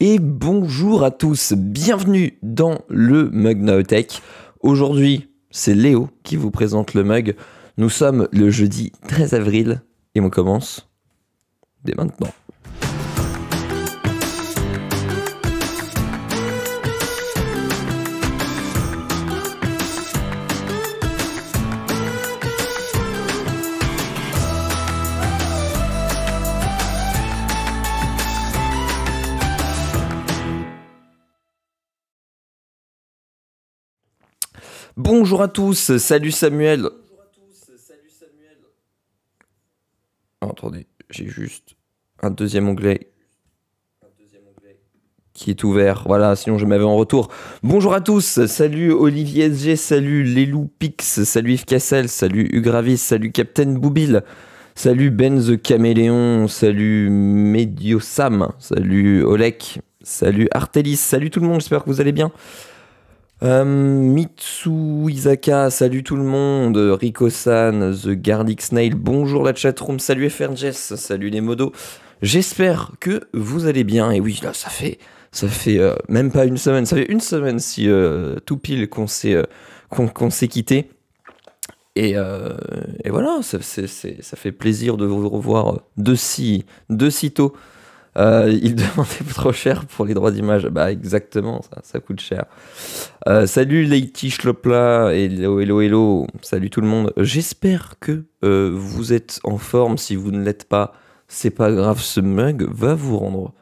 Et bonjour à tous, bienvenue dans le Mug Naotech. Aujourd'hui, c'est Léo qui vous présente le mug. Nous sommes le jeudi 13 avril et on commence dès maintenant. Bonjour à tous, salut Samuel. Oh, attendez, j'ai juste un deuxième onglet qui est ouvert. Voilà, sinon je m'avais en retour. Bonjour à tous, salut Olivier SG, salut Lelou Pix, salut Yves Cassel, salut Ugravis, salut Captain Boubil, salut Ben the Caméléon, salut Mediosam, salut Olek, salut Artelis, salut tout le monde, j'espère que vous allez bien. Mitsu Isaka, salut tout le monde. Rico-san, The Garlic Snail, bonjour la chatroom, salut FRJS, salut les modos. J'espère que vous allez bien. Et oui, là, ça fait même pas une semaine. Ça fait une semaine si tout pile qu'on s'est quitté. Et voilà, ça fait plaisir de vous revoir de si tôt. Il demandait trop cher pour les droits d'image. Bah exactement, ça coûte cher. Salut Leiti Schlopla, hello, salut tout le monde. J'espère que vous êtes en forme. Si vous ne l'êtes pas, c'est pas grave, ce mug va vous rendre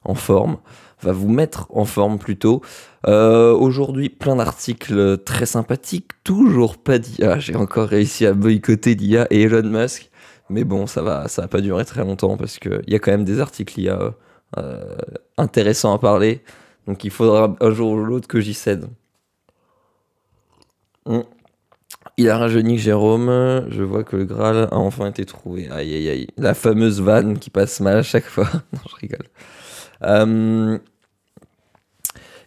en forme, va vous mettre en forme plutôt. Aujourd'hui, plein d'articles très sympathiques, toujours pas d'IA. J'ai encore réussi à boycotter l'IA et Elon Musk. Mais bon, ça va pas durer très longtemps parce qu'il y a quand même des articles IA intéressants à parler. Donc il faudra un jour ou l'autre que j'y cède. Il a rajeuni Jérôme. Je vois que le Graal a enfin été trouvé. Aïe aïe aïe. La fameuse vanne qui passe mal à chaque fois. Non, je rigole.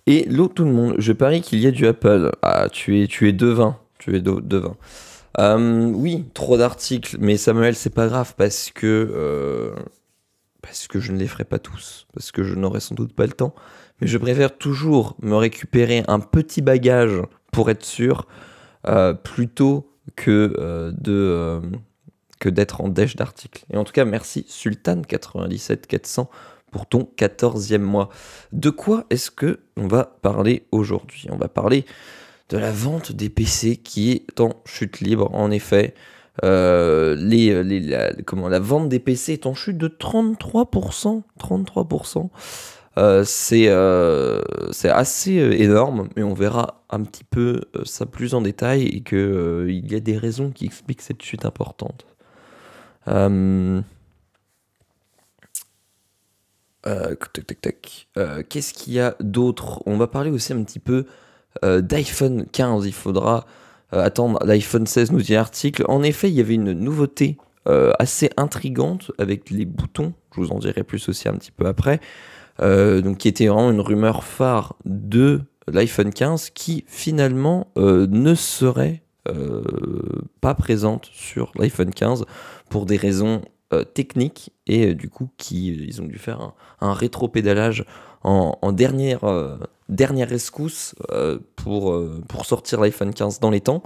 Et l'autre, tout le monde, je parie qu'il y a du Apple. Ah, tu es devin. Tu es devin. Oui, trop d'articles, mais Samuel, c'est pas grave parce que je ne les ferai pas tous, parce que je n'aurai sans doute pas le temps. Mais je préfère toujours me récupérer un petit bagage pour être sûr, plutôt que d'être en dèche d'articles. Et en tout cas, merci Sultan97400 pour ton 14e mois. De quoi est-ce que on va parler aujourd'hui? On va parler de la vente des PC qui est en chute libre, en effet. La vente des PC est en chute de 33%. 33%. C'est assez énorme, mais on verra un petit peu ça plus en détail et qu'il y a des raisons qui expliquent cette chute importante. Qu'est-ce qu'il y a d'autre? On va parler aussi un petit peu d'iPhone 15, il faudra attendre l'iPhone 16, nous dit l'article. En effet, il y avait une nouveauté assez intrigante avec les boutons, je vous en dirai plus aussi un petit peu après, donc qui était vraiment une rumeur phare de l'iPhone 15 qui finalement ne serait pas présente sur l'iPhone 15 pour des raisons techniques et du coup ils ont dû faire un rétro-pédalage en dernière rescousse pour sortir l'iPhone 15 dans les temps.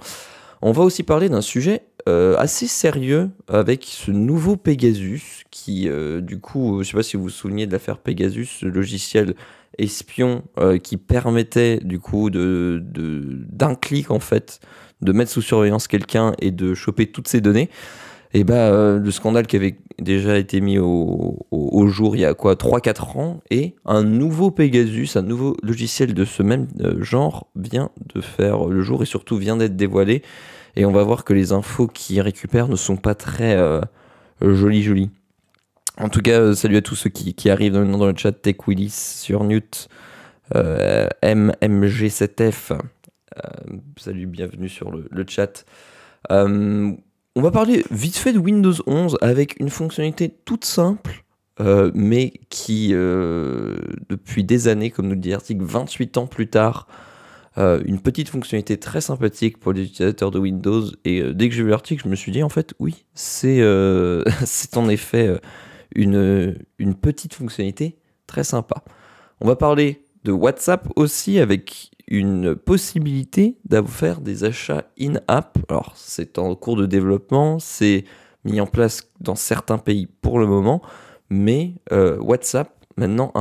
On va aussi parler d'un sujet assez sérieux avec ce nouveau Pegasus qui, du coup, je ne sais pas si vous vous souvenez de l'affaire Pegasus, ce logiciel espion qui permettait du coup d'un clic en fait de mettre sous surveillance quelqu'un et de choper toutes ses données. Et le scandale qui avait déjà été mis au jour il y a 3-4 ans, et un nouveau Pegasus, un nouveau logiciel de ce même genre vient de faire le jour et surtout vient d'être dévoilé. Et on va voir que les infos qu'il récupère ne sont pas très jolies. En tout cas, salut à tous ceux qui arrivent maintenant dans le chat. Tech Willis sur Newt, MMG7F, salut, bienvenue sur le chat. On va parler vite fait de Windows 11 avec une fonctionnalité toute simple, mais qui, depuis des années, comme nous le dit l'article, 28 ans plus tard, une petite fonctionnalité très sympathique pour les utilisateurs de Windows. Et dès que j'ai vu l'article, je me suis dit, en fait, oui, c'est en effet une petite fonctionnalité très sympa. On va parler de WhatsApp aussi avec une possibilité d'avoir des achats in-app. Alors, c'est en cours de développement, c'est mis en place dans certains pays pour le moment, mais WhatsApp maintenant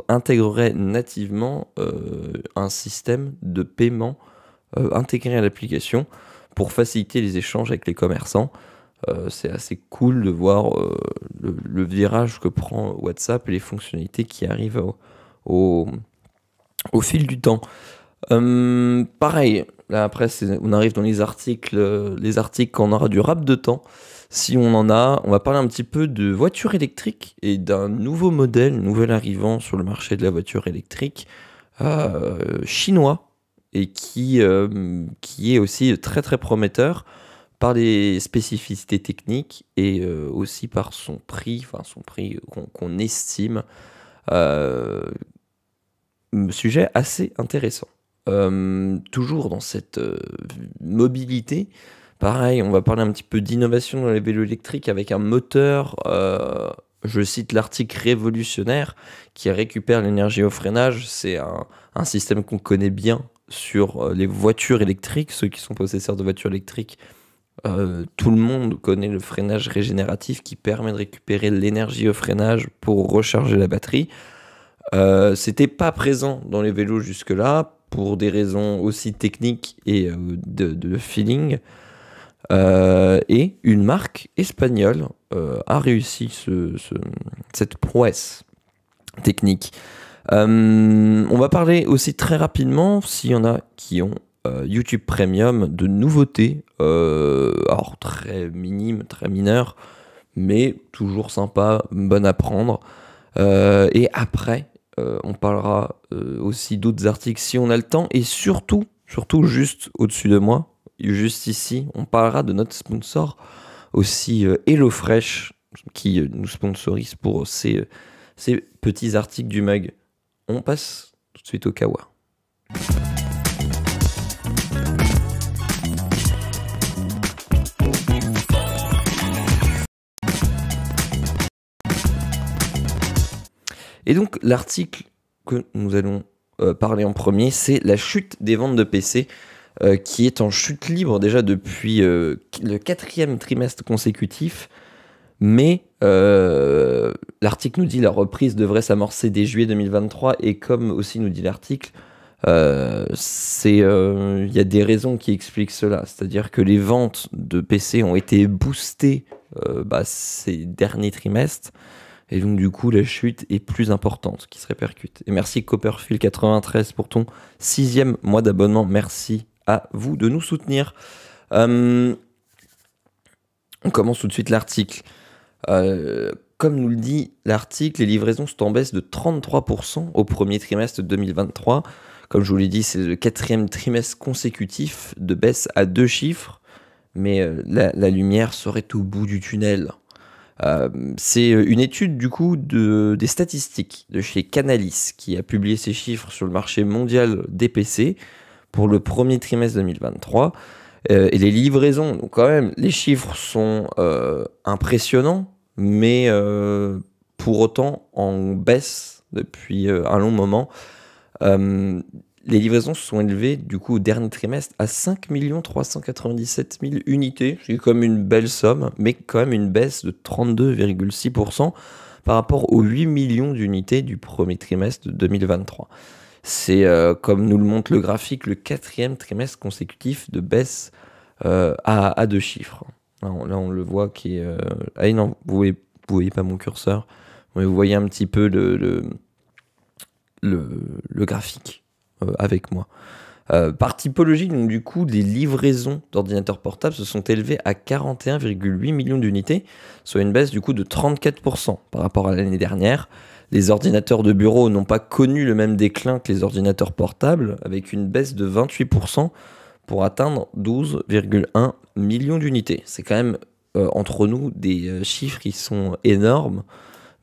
intégrerait nativement un système de paiement intégré à l'application pour faciliter les échanges avec les commerçants. C'est assez cool de voir le virage que prend WhatsApp et les fonctionnalités qui arrivent au fil du temps. Pareil, là après on arrive dans les articles quand on aura du rap de temps. Si on en a, on va parler un petit peu de voitures électriques et d'un nouveau modèle, nouvel arrivant sur le marché de la voiture électrique chinois et qui est aussi très très prometteur par les spécificités techniques et aussi par son prix qu'on estime. Sujet assez intéressant. Toujours dans cette mobilité, pareil, on va parler un petit peu d'innovation dans les vélos électriques avec un moteur, je cite l'article révolutionnaire, qui récupère l'énergie au freinage. C'est un système qu'on connaît bien sur les voitures électriques, ceux qui sont possesseurs de voitures électriques. Tout le monde connaît le freinage régénératif qui permet de récupérer l'énergie au freinage pour recharger la batterie. C'était pas présent dans les vélos jusque-là pour des raisons aussi techniques et de feeling. Et une marque espagnole a réussi cette prouesse technique. On va parler aussi très rapidement, s'il y en a qui ont YouTube Premium, de nouveautés, alors très minimes, très mineures, mais toujours sympa, bonne à prendre. Et après, on parlera aussi d'autres articles si on a le temps, et surtout juste au-dessus de moi, juste ici, on parlera de notre sponsor aussi, HelloFresh, qui nous sponsorise pour ces petits articles du mug. On passe tout de suite au Kawa. Et donc l'article que nous allons parler en premier, c'est la chute des ventes de PC, qui est en chute libre déjà depuis le 4e trimestre consécutif. Mais l'article nous dit la reprise devrait s'amorcer dès juillet 2023, et comme aussi nous dit l'article, y a des raisons qui expliquent cela. C'est-à-dire que les ventes de PC ont été boostées ces derniers trimestres. Et donc du coup la chute est plus importante qui se répercute. Et merci Copperfield93 pour ton 6e mois d'abonnement. Merci à vous de nous soutenir. On commence tout de suite l'article. Comme nous le dit l'article, les livraisons sont en baisse de 33% au premier trimestre 2023. Comme je vous l'ai dit, c'est le 4e trimestre consécutif de baisse à 2 chiffres. Mais la lumière serait au bout du tunnel. C'est une étude du coup des statistiques de chez Canalys qui a publié ces chiffres sur le marché mondial des PC pour le premier trimestre 2023. Et les livraisons, donc quand même, les chiffres sont impressionnants, mais pour autant en baisse depuis un long moment. Les livraisons se sont élevées du coup au dernier trimestre à 5 397 000 unités. C'est comme une belle somme, mais quand même une baisse de 32,6% par rapport aux 8 millions d'unités du premier trimestre de 2023. C'est, comme nous le montre le graphique, le 4e trimestre consécutif de baisse à 2 chiffres. Là, on le voit qui est... Ah non, vous voyez pas mon curseur, mais vous voyez un petit peu le graphique. Avec moi. Par typologie, donc du coup, les livraisons d'ordinateurs portables se sont élevées à 41,8 millions d'unités, soit une baisse du coup de 34% par rapport à l'année dernière. Les ordinateurs de bureau n'ont pas connu le même déclin que les ordinateurs portables, avec une baisse de 28% pour atteindre 12,1 millions d'unités. C'est quand même, entre nous, des chiffres qui sont énormes,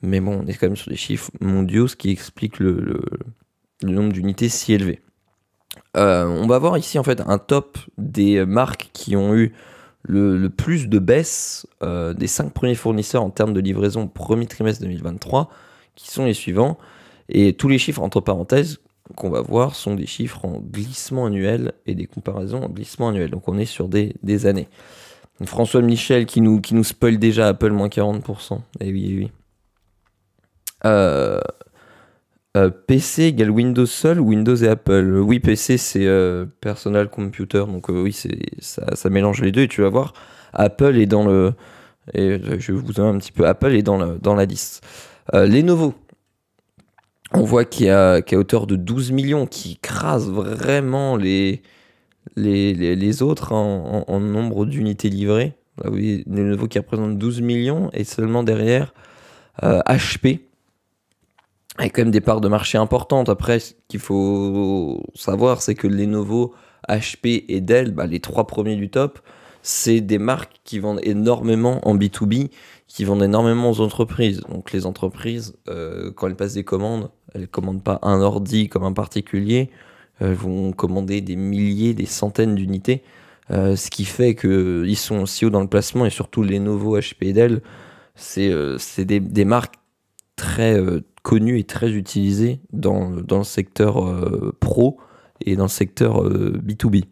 mais bon, on est quand même sur des chiffres mondiaux, ce qui explique le nombre d'unités si élevé. On va voir ici en fait un top des marques qui ont eu le plus de baisse des 5 premiers fournisseurs en termes de livraison au premier trimestre 2023, qui sont les suivants. Et tous les chiffres entre parenthèses qu'on va voir sont des chiffres en glissement annuel et des comparaisons en glissement annuel. Donc on est sur des années. Donc François Michel qui nous spoil déjà Apple moins 40%. Eh oui, eh oui. PC égale Windows seul ou Windows et Apple? Oui, PC c'est Personal Computer, donc oui, ça mélange les deux et tu vas voir, Apple est dans le... Et je vais vous donner un petit peu, Apple est dans la liste. Lenovo, on voit qu'il y a hauteur de 12 millions, qui écrase vraiment les autres en nombre d'unités livrées. Là, vous voyez, Lenovo qui représente 12 millions et seulement derrière HP, avec quand même des parts de marché importantes. Après, ce qu'il faut savoir, c'est que Lenovo, HP et Dell, les 3 premiers du top, c'est des marques qui vendent énormément en B2B, qui vendent énormément aux entreprises. Donc les entreprises, quand elles passent des commandes, elles ne commandent pas un ordi comme un particulier, elles vont commander des milliers, des centaines d'unités, ce qui fait qu'ils sont aussi hauts dans le placement, et surtout Lenovo, HP et Dell, c'est des marques très connues et très utilisées dans le secteur pro et dans le secteur B2B.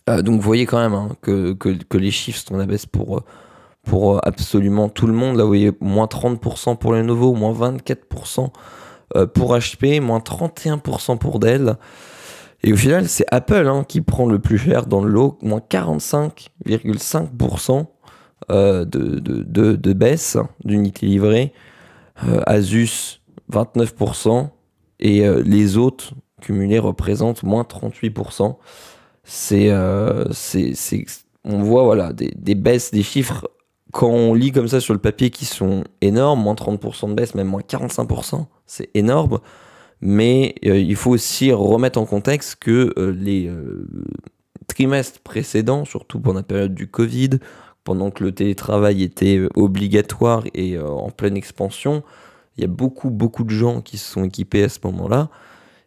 Donc vous voyez quand même que les chiffres sont à la baisse pour absolument tout le monde. Là vous voyez moins 30% pour Lenovo, moins 24% pour HP, moins 31% pour Dell. Et au final c'est Apple qui prend le plus cher dans le lot, moins 45,5% de baisse d'unités livrées. Asus 29% et les autres cumulés représentent moins 38%. On voit voilà, des baisses des chiffres quand on lit comme ça sur le papier qui sont énormes, moins 30% de baisse, même moins 45%, c'est énorme. Mais il faut aussi remettre en contexte que les trimestres précédents, surtout pendant la période du Covid, pendant que le télétravail était obligatoire et en pleine expansion, il y a beaucoup de gens qui se sont équipés à ce moment-là.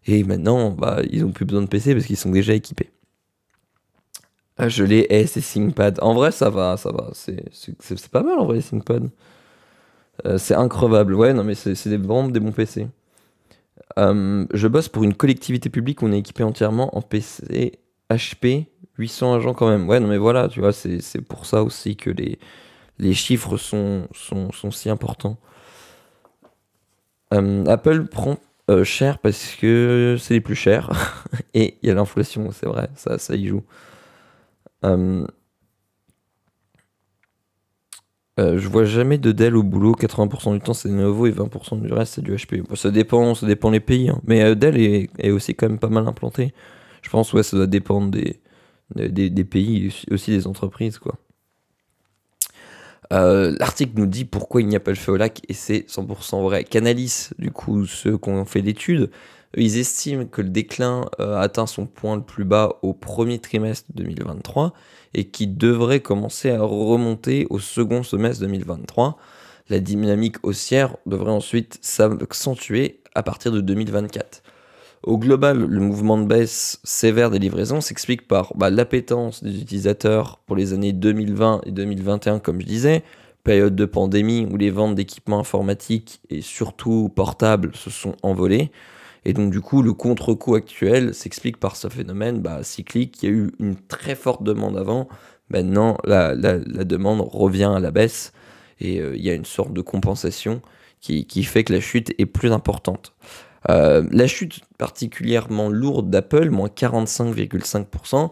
Et maintenant, ils n'ont plus besoin de PC parce qu'ils sont déjà équipés. Ah, je l'ai, c'est ThinkPad. En vrai, ça va. C'est pas mal en vrai, les ThinkPad. C'est increvable. Ouais, non, mais c'est vraiment des bons PC. Je bosse pour une collectivité publique, on est équipé entièrement en PC HP, 800 agents quand même. Ouais, non, mais voilà, tu vois, c'est pour ça aussi que les chiffres sont si importants. Apple prend cher parce que c'est les plus chers. Et il y a l'inflation, c'est vrai, ça y joue. Je vois jamais de Dell au boulot, 80% du temps c'est Lenovo et 20% du reste c'est du HP. Ça dépend les pays, mais Dell est aussi quand même pas mal implanté. Je pense ouais, ça doit dépendre des pays et aussi des entreprises quoi. L'article nous dit pourquoi il n'y a pas le feu au lac et c'est 100% vrai. Canalys, du coup ceux qui ont fait l'étude, ils estiment que le déclin atteint son point le plus bas au premier trimestre 2023 et qui devrait commencer à remonter au second semestre 2023. La dynamique haussière devrait ensuite s'accentuer à partir de 2024. Au global, le mouvement de baisse sévère des livraisons s'explique par l'appétence des utilisateurs pour les années 2020 et 2021, comme je disais, période de pandémie où les ventes d'équipements informatiques et surtout portables se sont envolées. Et donc du coup, le contre-coup actuel s'explique par ce phénomène cyclique. Il y a eu une très forte demande avant. Maintenant, la demande revient à la baisse. Et il y a une sorte de compensation qui fait que la chute est plus importante. La chute particulièrement lourde d'Apple, moins 45,5%.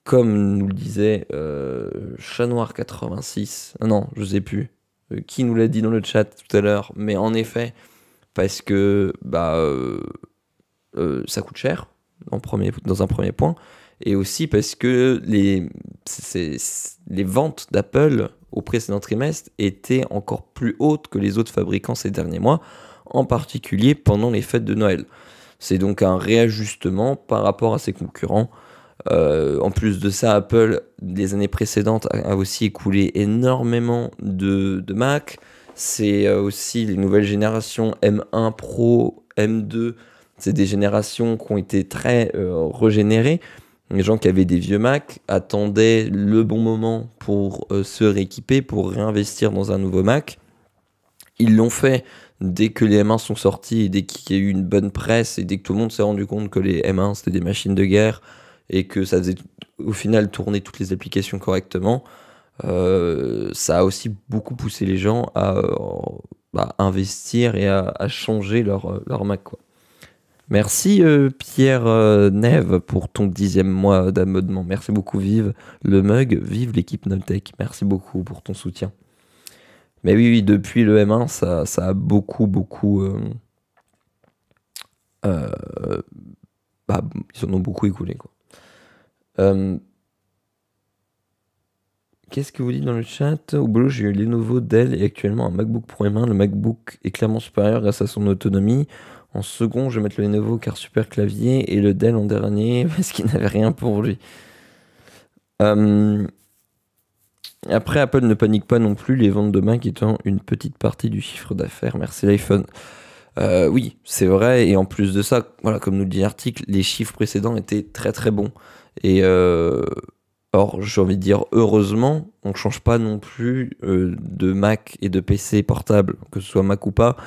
Comme nous le disait Chat Noir 86. Non, je ne sais plus. Qui nous l'a dit dans le chat tout à l'heure. Mais en effet, parce que... ça coûte cher dans un premier point, et aussi parce que les ventes d'Apple au précédent trimestre étaient encore plus hautes que les autres fabricants ces derniers mois, en particulier pendant les fêtes de Noël. C'est donc un réajustement par rapport à ses concurrents. En plus de ça, Apple, les années précédentes, a aussi écoulé énormément de Mac. C'est aussi les nouvelles générations M1 Pro, M2. C'est des générations qui ont été très régénérées. Les gens qui avaient des vieux Mac attendaient le bon moment pour se rééquiper, pour réinvestir dans un nouveau Mac. Ils l'ont fait dès que les M1 sont sortis, et dès qu'il y a eu une bonne presse, et dès que tout le monde s'est rendu compte que les M1 c'était des machines de guerre, et que ça faisait au final tourner toutes les applications correctement, ça a aussi beaucoup poussé les gens à investir et à changer leur Mac, quoi. Merci Pierre Neve pour ton 10e mois d'abonnement. Merci beaucoup, vive le mug, vive l'équipe Noltech. Merci beaucoup pour ton soutien. Mais oui, oui, depuis le M1, ça a beaucoup, beaucoup... ils en ont beaucoup écoulé, quoi. Qu'est-ce que vous dites dans le chat? Au boulot, j'ai eu Lenovo, Dell et actuellement un MacBook Pro M1. Le MacBook est clairement supérieur grâce à son autonomie. En second, je vais mettre le Lenovo car super clavier et le Dell en dernier parce qu'il n'avait rien pour lui. Après, Apple ne panique pas non plus, les ventes de Mac étant une petite partie du chiffre d'affaires. Merci l'iPhone. Oui, c'est vrai. Et en plus de ça, voilà, comme nous le dit l'article, les chiffres précédents étaient très très bons. Et or, j'ai envie de dire, heureusement, on ne change pas non plus de Mac et de PC portable, que ce soit Mac ou pas.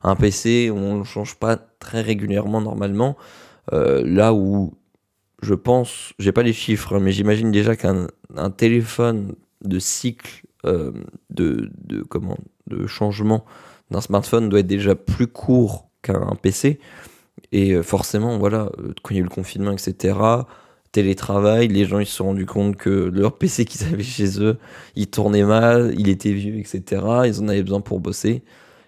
Un PC, on ne change pas très régulièrement normalement. Là où je pense, j'ai pas les chiffres, mais j'imagine déjà qu'un téléphone de cycle de changement d'un smartphone doit être déjà plus court qu'un PC. Et forcément, voilà, quand il y a eu le confinement, etc., télétravail, les gens ils se sont rendus compte que leur PC qu'ils avaient chez eux, il tournait mal, il était vieux, etc. Ils en avaient besoin pour bosser.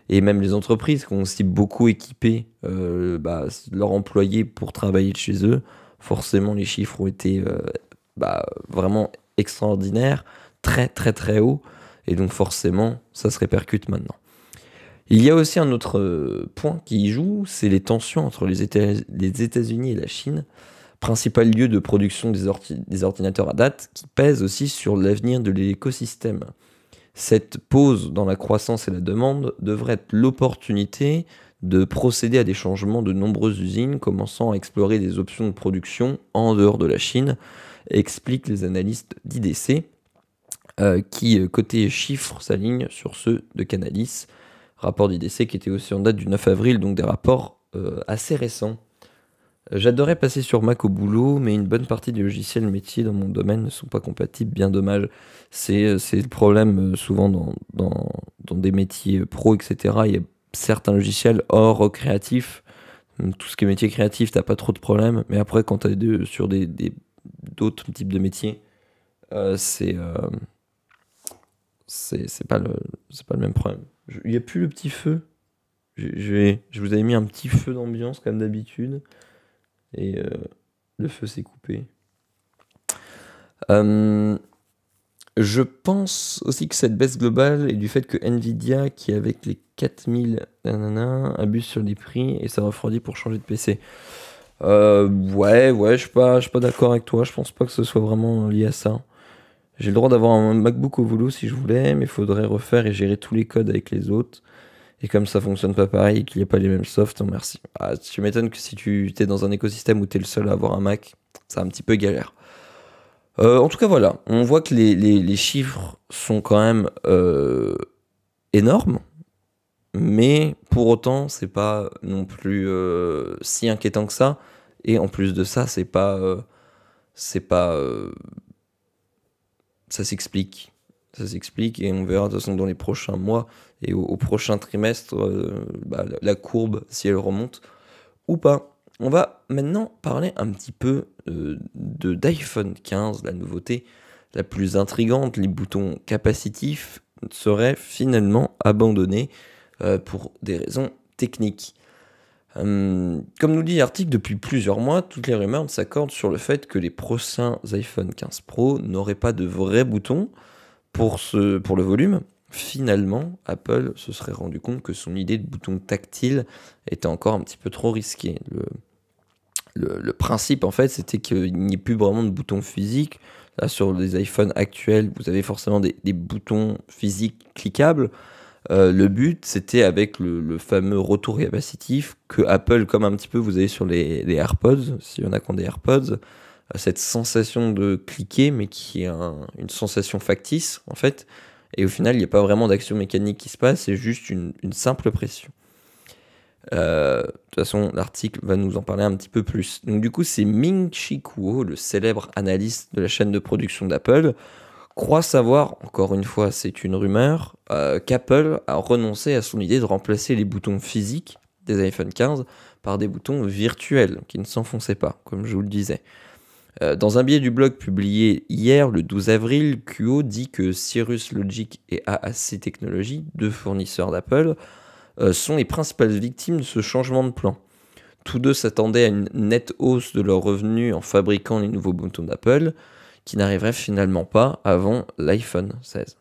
Et même les entreprises qui ont aussi beaucoup équipé leurs employés pour travailler de chez eux, forcément les chiffres ont été vraiment extraordinaires, très très très hauts. Et donc forcément, ça se répercute maintenant. Il y a aussi un autre point qui y joue, c'est les tensions entre les États-Unis et la Chine, principal lieu de production des ordinateurs à date, qui pèse aussi sur l'avenir de l'écosystème. Cette pause dans la croissance et la demande devrait être l'opportunité de procéder à des changements de nombreuses usines, commençant à explorer des options de production en dehors de la Chine, expliquent les analystes d'IDC, qui, côté chiffres, s'alignent sur ceux de Canalys, rapport d'IDC qui était aussi en date du 9 avril, donc des rapports assez récents. J'adorais passer sur Mac au boulot, mais une bonne partie des logiciels métiers dans mon domaine ne sont pas compatibles, bien dommage. C'est le problème souvent dans des métiers pro, etc. Il y a certains logiciels hors créatifs, tout ce qui est métier créatif, t'as pas trop de problèmes, mais après quand t'as sur d'autres types de métiers, c'est pas le même problème. Il n'y a plus le petit feu. Je vous avais mis un petit feu d'ambiance comme d'habitude. Et le feu s'est coupé. Je pense aussi que cette baisse globale est du fait que Nvidia, qui avec les 4000 abuse sur les prix et ça refroidit pour changer de PC. Ouais, je suis pas d'accord avec toi. Je pense pas que ce soit vraiment lié à ça. J'ai le droit d'avoir un MacBook au boulot si je voulais, mais il faudrait refaire et gérer tous les codes avec les autres. Et comme ça fonctionne pas pareil et qu'il n'y a pas les mêmes softs, non merci. Tu m'étonnes que si tu es dans un écosystème où tu es le seul à avoir un Mac, c'est un petit peu galère. En tout cas, voilà. On voit que les chiffres sont quand même énormes. Mais pour autant, c'est pas non plus si inquiétant que ça. Et en plus de ça, ça s'explique. Ça s'explique et on verra de toute façon dans les prochains mois et au prochain trimestre la courbe si elle remonte ou pas. On va maintenant parler un petit peu d'iPhone 15, la nouveauté la plus intrigante. Les boutons capacitifs seraient finalement abandonnés pour des raisons techniques. Comme nous dit l'article, depuis plusieurs mois, toutes les rumeurs s'accordent sur le fait que les prochains iPhone 15 Pro n'auraient pas de vrais boutons pour le volume. Finalement, Apple se serait rendu compte que son idée de bouton tactile était encore un petit peu trop risquée. Le principe, en fait, c'était qu'il n'y ait plus vraiment de boutons physiques. Là, sur les iPhones actuels, vous avez forcément des boutons physiques cliquables. Le but, c'était avec le fameux retour capacitif que Apple, comme un petit peu vous avez sur les AirPods, s'il y en a qui ont des AirPods, cette sensation de cliquer, mais qui est une sensation factice, en fait. Et au final, il n'y a pas vraiment d'action mécanique qui se passe, c'est juste une simple pression. De toute façon, l'article va nous en parler un petit peu plus. Donc du coup, c'est Ming-Chi Kuo, le célèbre analyste de la chaîne de production d'Apple, croit savoir, encore une fois, c'est une rumeur, qu'Apple a renoncé à son idée de remplacer les boutons physiques des iPhone 15 par des boutons virtuels qui ne s'enfonçaient pas, comme je vous le disais. Dans un billet du blog publié hier, le 12 avril, Kuo dit que Cirrus Logic et AAC Technologies, deux fournisseurs d'Apple, sont les principales victimes de ce changement de plan. Tous deux s'attendaient à une nette hausse de leurs revenus en fabriquant les nouveaux boutons d'Apple, qui n'arriverait finalement pas avant l'iPhone 16.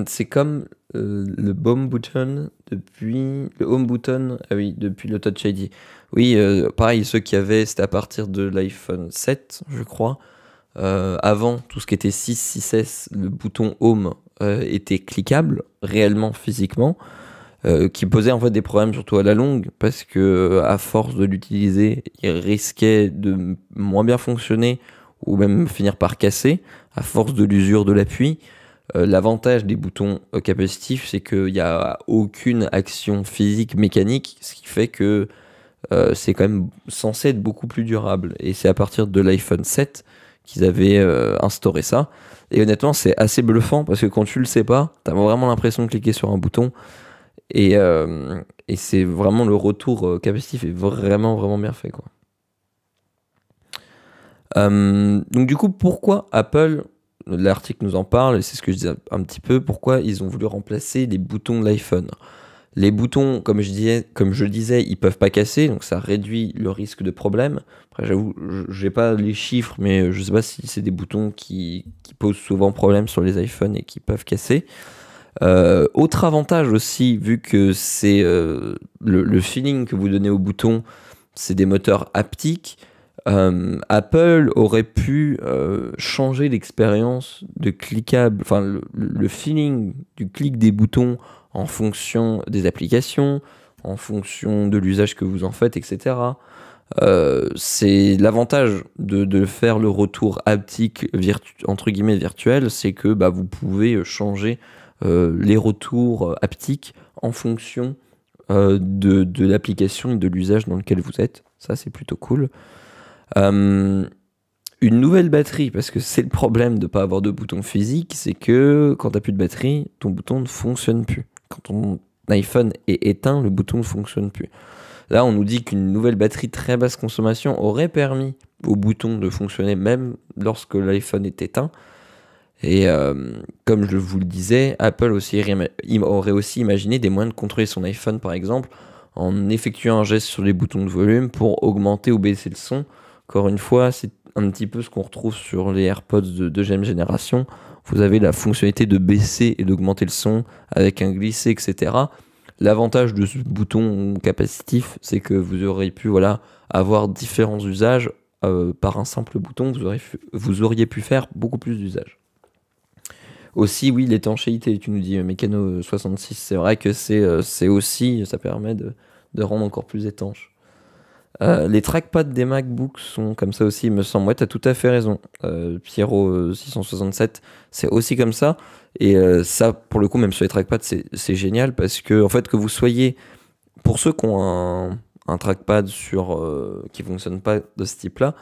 C'est comme le Home Button depuis le Touch ID. Oui, pareil, ceux qui avaient, c'était à partir de l'iPhone 7, je crois. Avant, tout ce qui était 6, 6S, le bouton Home était cliquable, réellement, physiquement, qui posait en fait des problèmes surtout à la longue, parce que à force de l'utiliser, il risquait de moins bien fonctionner, ou même finir par casser, à force de l'usure de l'appui. L'avantage des boutons capacitifs, c'est qu'il n'y a aucune action physique mécanique, ce qui fait que c'est quand même censé être beaucoup plus durable. Et c'est à partir de l'iPhone 7 qu'ils avaient instauré ça. Et honnêtement, c'est assez bluffant parce que quand tu le sais pas, tu as vraiment l'impression de cliquer sur un bouton. Et c'est vraiment le retour capacitif est vraiment, vraiment bien fait, quoi. Donc du coup, pourquoi Apple, l'article nous en parle, et c'est ce que je disais un petit peu, pourquoi ils ont voulu remplacer les boutons de l'iPhone. Les boutons, comme je disais, ils peuvent pas casser, donc ça réduit le risque de problème. Après, j'avoue, j'ai pas les chiffres, mais je sais pas si c'est des boutons qui posent souvent problème sur les iPhones et qui peuvent casser. Autre avantage aussi, vu que c'est le feeling que vous donnez au bouton, c'est des moteurs haptiques. Apple aurait pu changer l'expérience de cliquable, enfin le feeling du clic des boutons en fonction des applications, en fonction de l'usage que vous en faites, etc. C'est l'avantage de faire le retour haptique entre guillemets virtuel, c'est que bah, vous pouvez changer les retours haptiques en fonction de l'application et de l'usage dans lequel vous êtes. Ça, c'est plutôt cool. Une nouvelle batterie, parce que c'est le problème de ne pas avoir de bouton physique, c'est que quand tu n'as plus de batterie, ton bouton ne fonctionne plus. Quand ton iPhone est éteint, le bouton ne fonctionne plus. Là, on nous dit qu'une nouvelle batterie très basse consommation aurait permis au bouton de fonctionner même lorsque l'iPhone est éteint. Et comme je vous le disais, Apple aurait aussi imaginé des moyens de contrôler son iPhone, par exemple, en effectuant un geste sur les boutons de volume pour augmenter ou baisser le son. Encore une fois, c'est un petit peu ce qu'on retrouve sur les AirPods de deuxième génération. Vous avez la fonctionnalité de baisser et d'augmenter le son avec un glissé, etc. L'avantage de ce bouton capacitif, c'est que vous auriez pu avoir différents usages par un simple bouton. Vous auriez pu faire beaucoup plus d'usages. Aussi, oui, l'étanchéité, tu nous dis Mécano66, c'est vrai que c'est aussi, ça permet de rendre encore plus étanche. Les trackpads des MacBooks sont comme ça aussi, il me semble. Ouais, t'as tout à fait raison. Pierrot 667, c'est aussi comme ça. Et ça, pour le coup, même sur les trackpads, c'est génial parce que, en fait, que vous soyez. Pour ceux qui ont un trackpad qui ne fonctionne pas de ce type-là,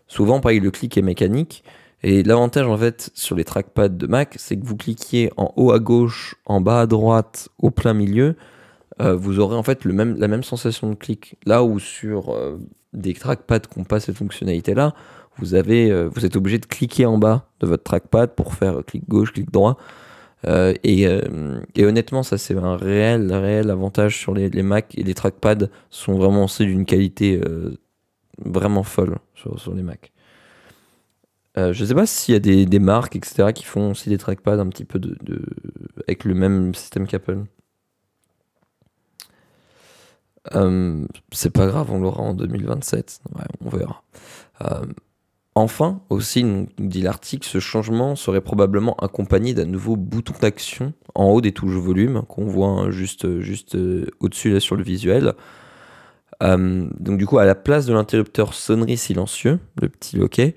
souvent, pareil, le clic est mécanique. Et l'avantage, en fait, sur les trackpads de Mac, c'est que vous cliquiez en haut à gauche, en bas à droite, au plein milieu. Vous aurez en fait la même sensation de clic. Là où sur des trackpads qui n'ont pas cette fonctionnalité-là, vous êtes obligé de cliquer en bas de votre trackpad pour faire clic gauche, clic droit. Et honnêtement, ça c'est un réel avantage sur les Mac, et les trackpads sont vraiment aussi d'une qualité vraiment folle sur les Mac. Je sais pas s'il y a des marques, etc., qui font aussi des trackpads un petit peu avec le même système qu'Apple. C'est pas grave, on l'aura en 2027. Ouais, on verra. Enfin, aussi, nous dit l'article, ce changement serait probablement accompagné d'un nouveau bouton d'action en haut des touches volume qu'on voit juste au-dessus là sur le visuel. Donc du coup, à la place de l'interrupteur sonnerie silencieux, le petit loquet,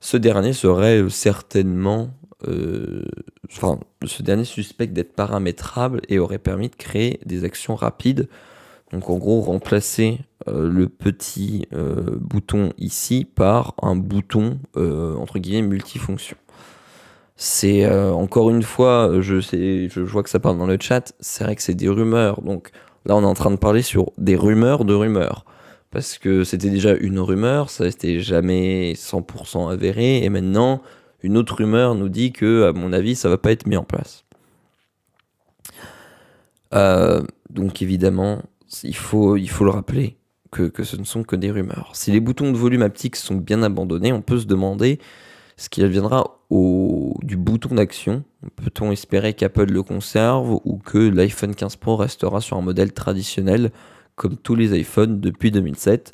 ce dernier serait certainement... ce dernier suspecte d'être paramétrable et aurait permis de créer des actions rapides Donc en gros, remplacer le petit bouton ici par un bouton entre guillemets multifonction. C'est encore une fois, je vois que ça parle dans le chat, c'est vrai que c'est des rumeurs. Donc là, on est en train de parler sur des rumeurs de rumeurs. Parce que c'était déjà une rumeur, ça n'était jamais 100% avéré. Et maintenant, une autre rumeur nous dit que, à mon avis, ça va pas être mis en place. Donc évidemment, il faut le rappeler que ce ne sont que des rumeurs. Si les boutons de volume haptique sont bien abandonnés, on peut se demander ce qui adviendra du bouton d'action. Peut-on espérer qu'Apple le conserve ou que l'iPhone 15 Pro restera sur un modèle traditionnel comme tous les iPhones depuis 2007?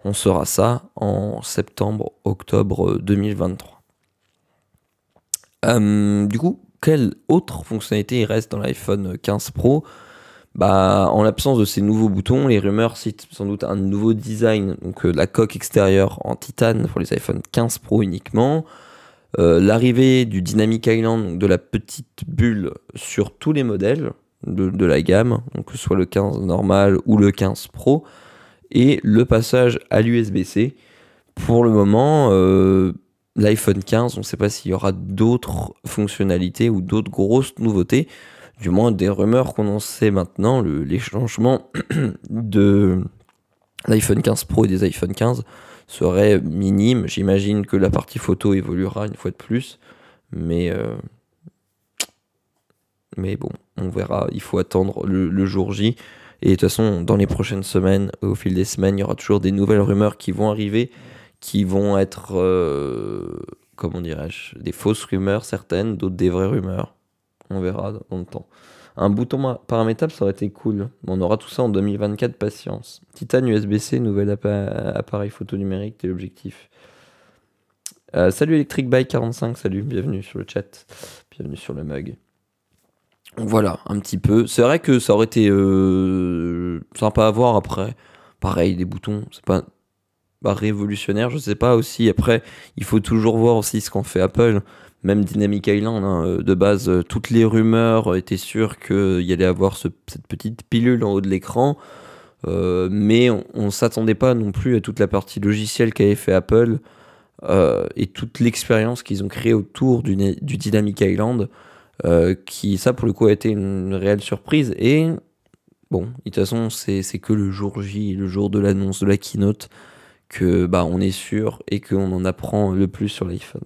On saura ça en septembre-octobre 2023. Du coup, quelle autre fonctionnalité reste dans l'iPhone 15 Pro? En l'absence de ces nouveaux boutons, les rumeurs citent sans doute un nouveau design, donc la coque extérieure en titane pour les iPhone 15 Pro uniquement, l'arrivée du Dynamic Island, donc de la petite bulle sur tous les modèles de la gamme, donc que ce soit le 15 normal ou le 15 Pro, et le passage à l'USB-C. Pour le moment, l'iPhone 15, on ne sait pas s'il y aura d'autres fonctionnalités ou d'autres grosses nouveautés. Du moins, des rumeurs qu'on en sait maintenant, les changements de l'iPhone 15 Pro et des iPhone 15 seraient minimes. J'imagine que la partie photo évoluera une fois de plus. Mais bon, on verra. Il faut attendre le jour J. Et de toute façon, dans les prochaines semaines, au fil des semaines, il y aura toujours des nouvelles rumeurs qui vont arriver, qui vont être, comment dirais-je, des fausses rumeurs certaines, d'autres des vraies rumeurs. On verra dans le temps. Un bouton paramétrable, ça aurait été cool. On aura tout ça en 2024, patience. Titane USB-C, nouvel appareil photo numérique, téléobjectif. Salut Electric Bike 45, salut, bienvenue sur le chat. Bienvenue sur le mug. Donc voilà, un petit peu. C'est vrai que ça aurait été sympa à voir après. Pareil, les boutons, c'est pas révolutionnaire, je sais pas aussi. Après, il faut toujours voir aussi ce qu'en fait Apple. Même Dynamic Island, hein, de base, toutes les rumeurs étaient sûres qu'il y allait avoir cette petite pilule en haut de l'écran. Mais on ne s'attendait pas non plus à toute la partie logicielle qu'avait fait Apple et toute l'expérience qu'ils ont créée autour du Dynamic Island, qui, ça, pour le coup, a été une réelle surprise. Et bon, de toute façon, c'est que le jour J, le jour de l'annonce de la keynote, que on est sûr et qu'on en apprend le plus sur l'iPhone.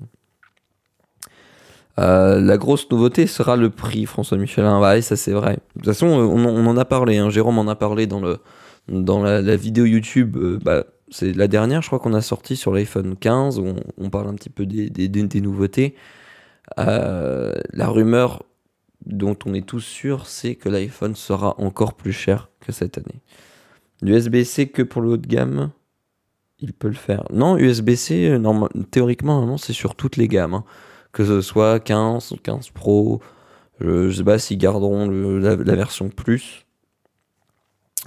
La grosse nouveauté sera le prix, François Michelin. Ouais, ça c'est vrai. De toute façon, on en a parlé, hein. Jérôme en a parlé dans la vidéo YouTube. C'est la dernière, je crois, qu'on a sorti sur l'iPhone 15, où on parle un petit peu des nouveautés. La rumeur dont on est tous sûrs, c'est que l'iPhone sera encore plus cher que cette année. L'USB-C que pour le haut de gamme, il peut le faire. Non, USB-C, théoriquement, non, c'est sur toutes les gammes, hein. Que ce soit 15 ou 15 Pro, je sais pas s'ils garderont la version Plus.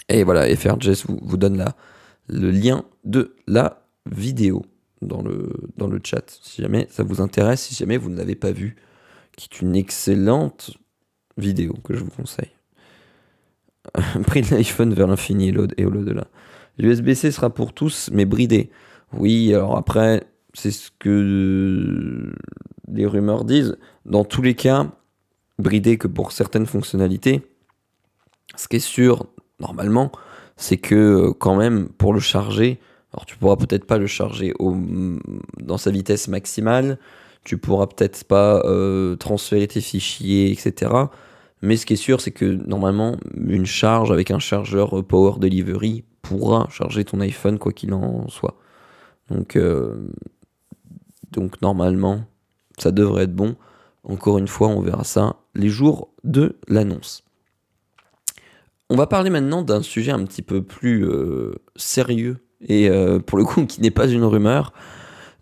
Et voilà, FRJS vous donne le lien de la vidéo dans le chat, si jamais ça vous intéresse, si jamais vous ne l'avez pas vu, qui est une excellente vidéo que je vous conseille. Prix de l'iPhone vers l'infini et au-delà. L'USB-C sera pour tous, mais bridé. Oui, alors après, c'est ce que les rumeurs disent. Dans tous les cas, bridé que pour certaines fonctionnalités. Ce qui est sûr, normalement, c'est que quand même, pour le charger, alors tu pourras peut-être pas le charger dans sa vitesse maximale, tu pourras peut-être pas transférer tes fichiers, etc. Mais ce qui est sûr, c'est que normalement, une charge avec un chargeur Power Delivery pourra charger ton iPhone quoi qu'il en soit. Donc normalement, ça devrait être bon. Encore une fois, on verra ça les jours de l'annonce. On va parler maintenant d'un sujet un petit peu plus sérieux et pour le coup qui n'est pas une rumeur.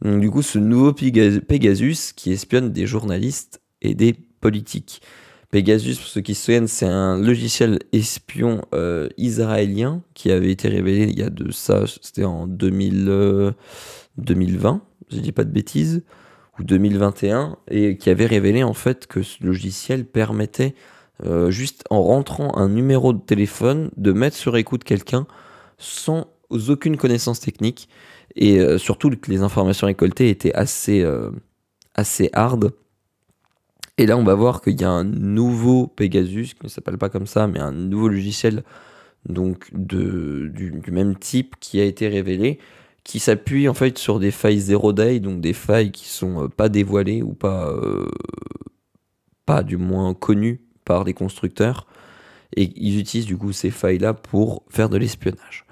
Donc du coup, ce nouveau Pegasus qui espionne des journalistes et des politiques. Pegasus, pour ceux qui se souviennent, c'est un logiciel espion israélien qui avait été révélé il y a de ça, c'était en 2020, je dis pas de bêtises, ou 2021, et qui avait révélé en fait que ce logiciel permettait juste en rentrant un numéro de téléphone, de mettre sur écoute quelqu'un sans aucune connaissance technique, et surtout que les informations récoltées étaient assez hard. Et là, on va voir qu'il y a un nouveau Pegasus, qui ne s'appelle pas comme ça, mais un nouveau logiciel donc du même type qui a été révélé, qui s'appuie en fait sur des failles zero day, donc des failles qui sont pas dévoilées ou pas du moins connues par les constructeurs, et ils utilisent du coup ces failles-là pour faire de l'espionnage.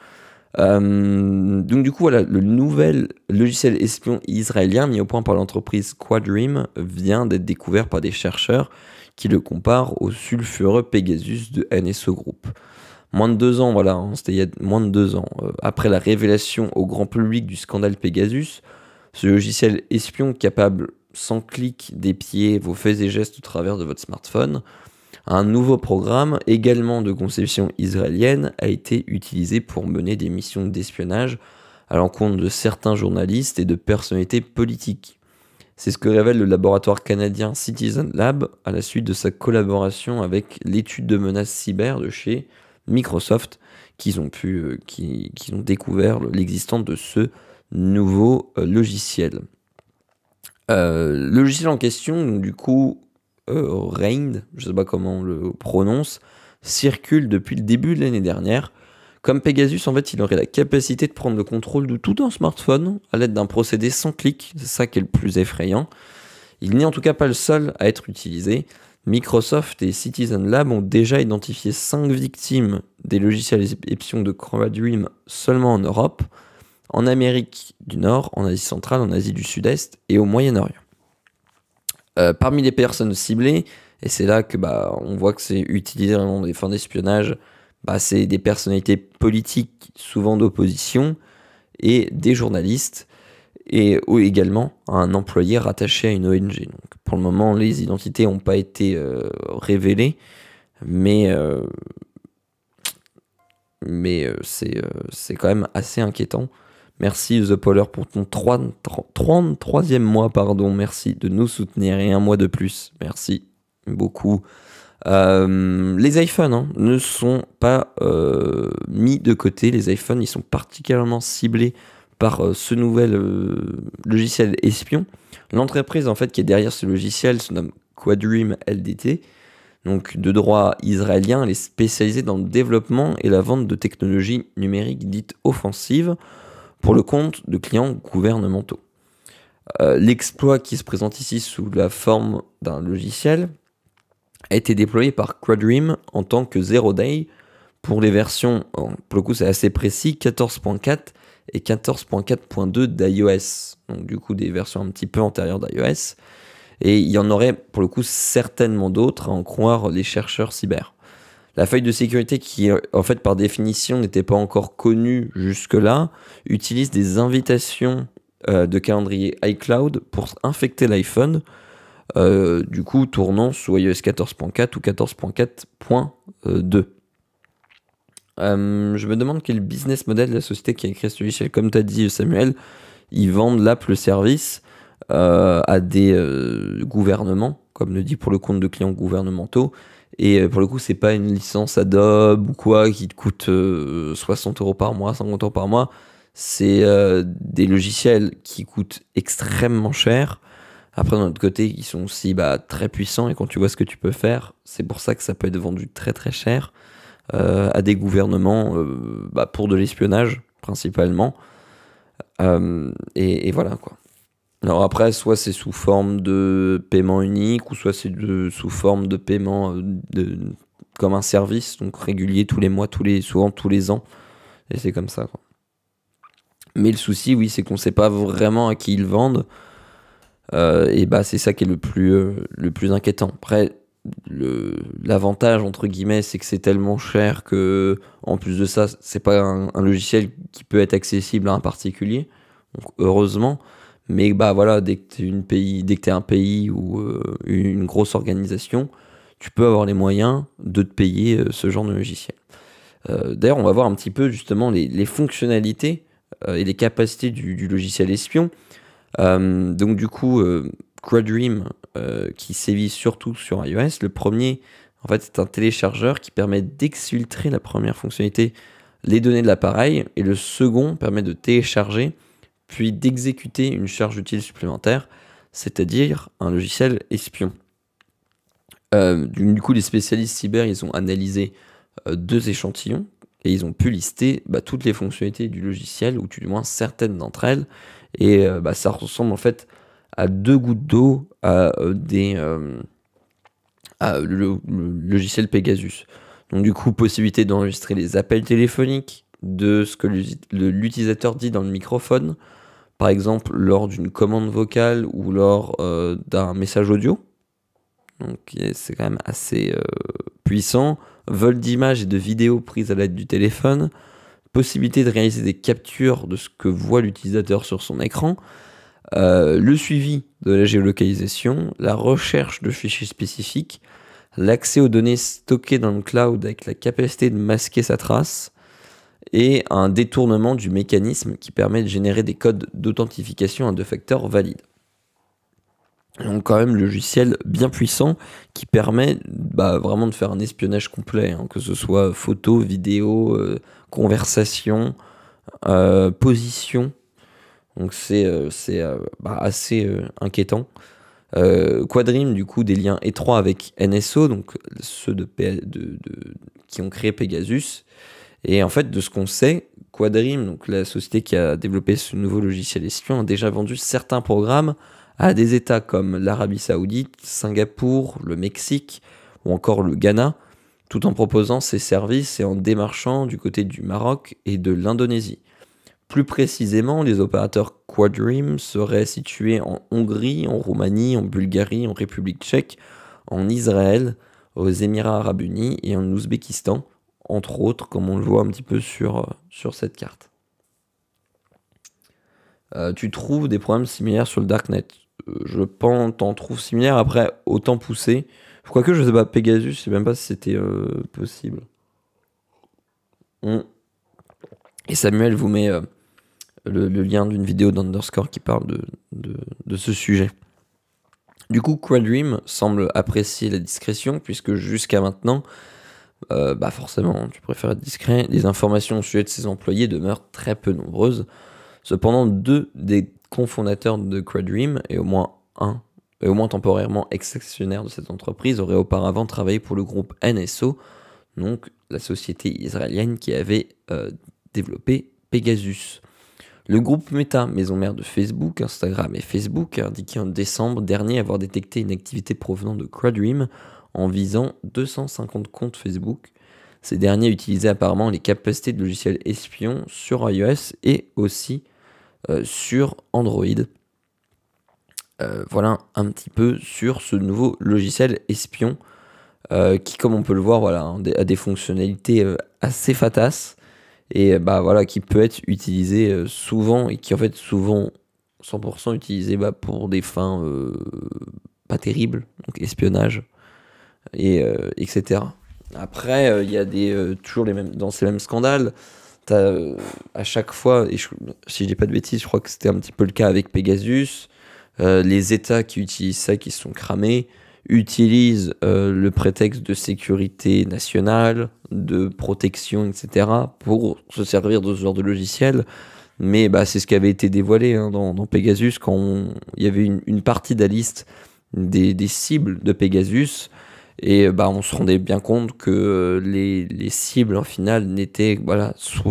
Donc du coup voilà, le nouvel logiciel espion israélien mis au point par l'entreprise Quadrim vient d'être découvert par des chercheurs qui le comparent au sulfureux Pegasus de NSO Group. Moins de 2 ans, voilà, hein, c'était il y a moins de 2 ans, après la révélation au grand public du scandale Pegasus, ce logiciel espion capable, sans clic, d'épier vos faits et gestes au travers de votre smartphone, un nouveau programme, également de conception israélienne, a été utilisé pour mener des missions d'espionnage à l'encontre de certains journalistes et de personnalités politiques. C'est ce que révèle le laboratoire canadien Citizen Lab à la suite de sa collaboration avec l'étude de menaces cyber de chez Microsoft, qui ont découvert l'existence de ce nouveau logiciel. Le logiciel en question, donc, du coup, Reind, je ne sais pas comment on le prononce, circule depuis le début de l'année dernière. Comme Pegasus, en fait, il aurait la capacité de prendre le contrôle de tout un smartphone à l'aide d'un procédé sans clic, c'est ça qui est le plus effrayant. Il n'est en tout cas pas le seul à être utilisé. Microsoft et Citizen Lab ont déjà identifié 5 victimes des logiciels espions de Quadrim seulement en Europe, en Amérique du Nord, en Asie centrale, en Asie du Sud-Est et au Moyen-Orient. Parmi les personnes ciblées, et c'est là que on voit que c'est utilisé vraiment des fins d'espionnage, c'est des personnalités politiques, souvent d'opposition, et des journalistes, et également un employé rattaché à une ONG. Donc, pour le moment, les identités n'ont pas été révélées, mais c'est quand même assez inquiétant. Merci The Polar pour ton 33e mois, merci de nous soutenir, et un mois de plus, merci beaucoup. Les iPhones ne sont pas mis de côté. Les iPhones, ils sont particulièrement ciblés par ce nouvel logiciel espion. L'entreprise en fait qui est derrière ce logiciel se nomme Quadrim LDT, donc de droit israélien. Elle est spécialisée dans le développement et la vente de technologies numériques dites offensives pour le compte de clients gouvernementaux. L'exploit qui se présente ici sous la forme d'un logiciel a été déployé par Quadrim en tant que Zero Day pour les versions, pour le coup c'est assez précis, 14.4 et 14.4.2 d'iOS. Donc du coup des versions un petit peu antérieures d'iOS. Et il y en aurait pour le coup certainement d'autres, à en croire les chercheurs cyber. La faille de sécurité qui, en fait, par définition, n'était pas encore connue jusque-là, utilise des invitations de calendrier iCloud pour infecter l'iPhone, du coup tournant sous iOS 14.4 ou 14.4.2. Je me demande quel business model de la société qui a créé ce logiciel. Comme tu as dit, Samuel, ils vendent l'app, le service à des gouvernements, comme le dit pour le compte de clients gouvernementaux. Et pour le coup, c'est pas une licence Adobe ou quoi qui te coûte 60 € par mois, 50 € par mois. C'est des logiciels qui coûtent extrêmement cher. Après, d'un autre côté, ils sont aussi très puissants. Et quand tu vois ce que tu peux faire, c'est pour ça que ça peut être vendu très très cher à des gouvernements pour de l'espionnage, principalement. Et voilà, quoi. Alors après, soit c'est sous forme de paiement unique, ou soit c'est sous forme de paiement comme un service, donc régulier tous les mois, souvent tous les ans. Et c'est comme ça, quoi. Mais le souci, oui, c'est qu'on ne sait pas vraiment à qui ils vendent. Et c'est ça qui est le plus inquiétant. Après, l'avantage, entre guillemets, c'est que c'est tellement cher que, en plus de ça, c'est pas un logiciel qui peut être accessible à un particulier. Donc, heureusement. Mais voilà, dès que t'es un pays ou une grosse organisation, tu peux avoir les moyens de te payer ce genre de logiciel. D'ailleurs, on va voir un petit peu justement les fonctionnalités et les capacités du logiciel espion. Donc du coup, Quadrim, qui sévit surtout sur iOS, le premier En fait, c'est un téléchargeur qui permet d'exfiltrer la première fonctionnalité, les données de l'appareil, et le second permet de télécharger, puis d'exécuter une charge utile supplémentaire, c'est-à-dire un logiciel espion. Du coup, les spécialistes cyber, ils ont analysé 2 échantillons, et ils ont pu lister toutes les fonctionnalités du logiciel, ou du moins certaines d'entre elles, et ça ressemble en fait à 2 gouttes d'eau à le logiciel Pegasus. Donc du coup, possibilité d'enregistrer les appels téléphoniques, de ce que l'utilisateur dit dans le microphone, par exemple lors d'une commande vocale ou lors d'un message audio. Donc c'est quand même assez puissant. Vol d'images et de vidéos prises à l'aide du téléphone. Possibilité de réaliser des captures de ce que voit l'utilisateur sur son écran. Le suivi de la géolocalisation, la recherche de fichiers spécifiques, l'accès aux données stockées dans le cloud avec la capacité de masquer sa trace, et un détournement du mécanisme qui permet de générer des codes d'authentification à 2 facteurs valides. Donc quand même logiciel bien puissant qui permet vraiment de faire un espionnage complet, que ce soit photo, vidéo, conversation, position. Donc c'est assez inquiétant. Quadrim, du coup, des liens étroits avec NSO, donc ceux qui ont créé Pegasus. Et en fait, de ce qu'on sait, Quadrim, donc la société qui a développé ce nouveau logiciel espion, a déjà vendu certains programmes à des États comme l'Arabie Saoudite, Singapour, le Mexique ou encore le Ghana, tout en proposant ses services et en démarchant du côté du Maroc et de l'Indonésie. Plus précisément, les opérateurs Quadrim seraient situés en Hongrie, en Roumanie, en Bulgarie, en République tchèque, en Israël, aux Émirats arabes unis et en Ouzbékistan, entre autres, comme on le voit un petit peu sur cette carte. Tu trouves des problèmes similaires sur le Darknet? Je pense t'en trouves similaires, après autant poussé. Quoique je sais pas, Pegasus, je sais même pas si c'était possible. Et Samuel vous met le lien d'une vidéo d'Underscore qui parle de ce sujet. Du coup, Quadrim semble apprécier la discrétion, puisque jusqu'à maintenant, forcément, tu préfères être discret, les informations au sujet de ses employés demeurent très peu nombreuses. Cependant, 2 des cofondateurs de Quadrim, et au moins temporairement ex-actionnaires de cette entreprise, auraient auparavant travaillé pour le groupe NSO, donc la société israélienne qui avait développé Pegasus. Le groupe Meta, maison mère de Facebook, Instagram et Facebook, a indiqué en décembre dernier avoir détecté une activité provenant de Quadrim en visant 250 comptes Facebook. Ces derniers utilisaient apparemment les capacités de logiciels espions sur iOS et aussi sur Android. Voilà un petit peu sur ce nouveau logiciel espion qui, comme on peut le voir, a des fonctionnalités assez fatas et qui peut être utilisé souvent et qui en fait souvent 100% utilisé pour des fins pas terribles, donc espionnage et etc. Après, il y a toujours dans ces mêmes scandales. T'as à chaque fois, et si je dis pas de bêtises, je crois que c'était un petit peu le cas avec Pegasus, les États qui utilisent ça, qui se sont cramés, utilisent le prétexte de sécurité nationale, de protection, etc., pour se servir de ce genre de logiciel. Mais c'est ce qui avait été dévoilé dans Pegasus, quand il y avait une partie de la liste des cibles de Pegasus. Et on se rendait bien compte que les cibles en final n'étaient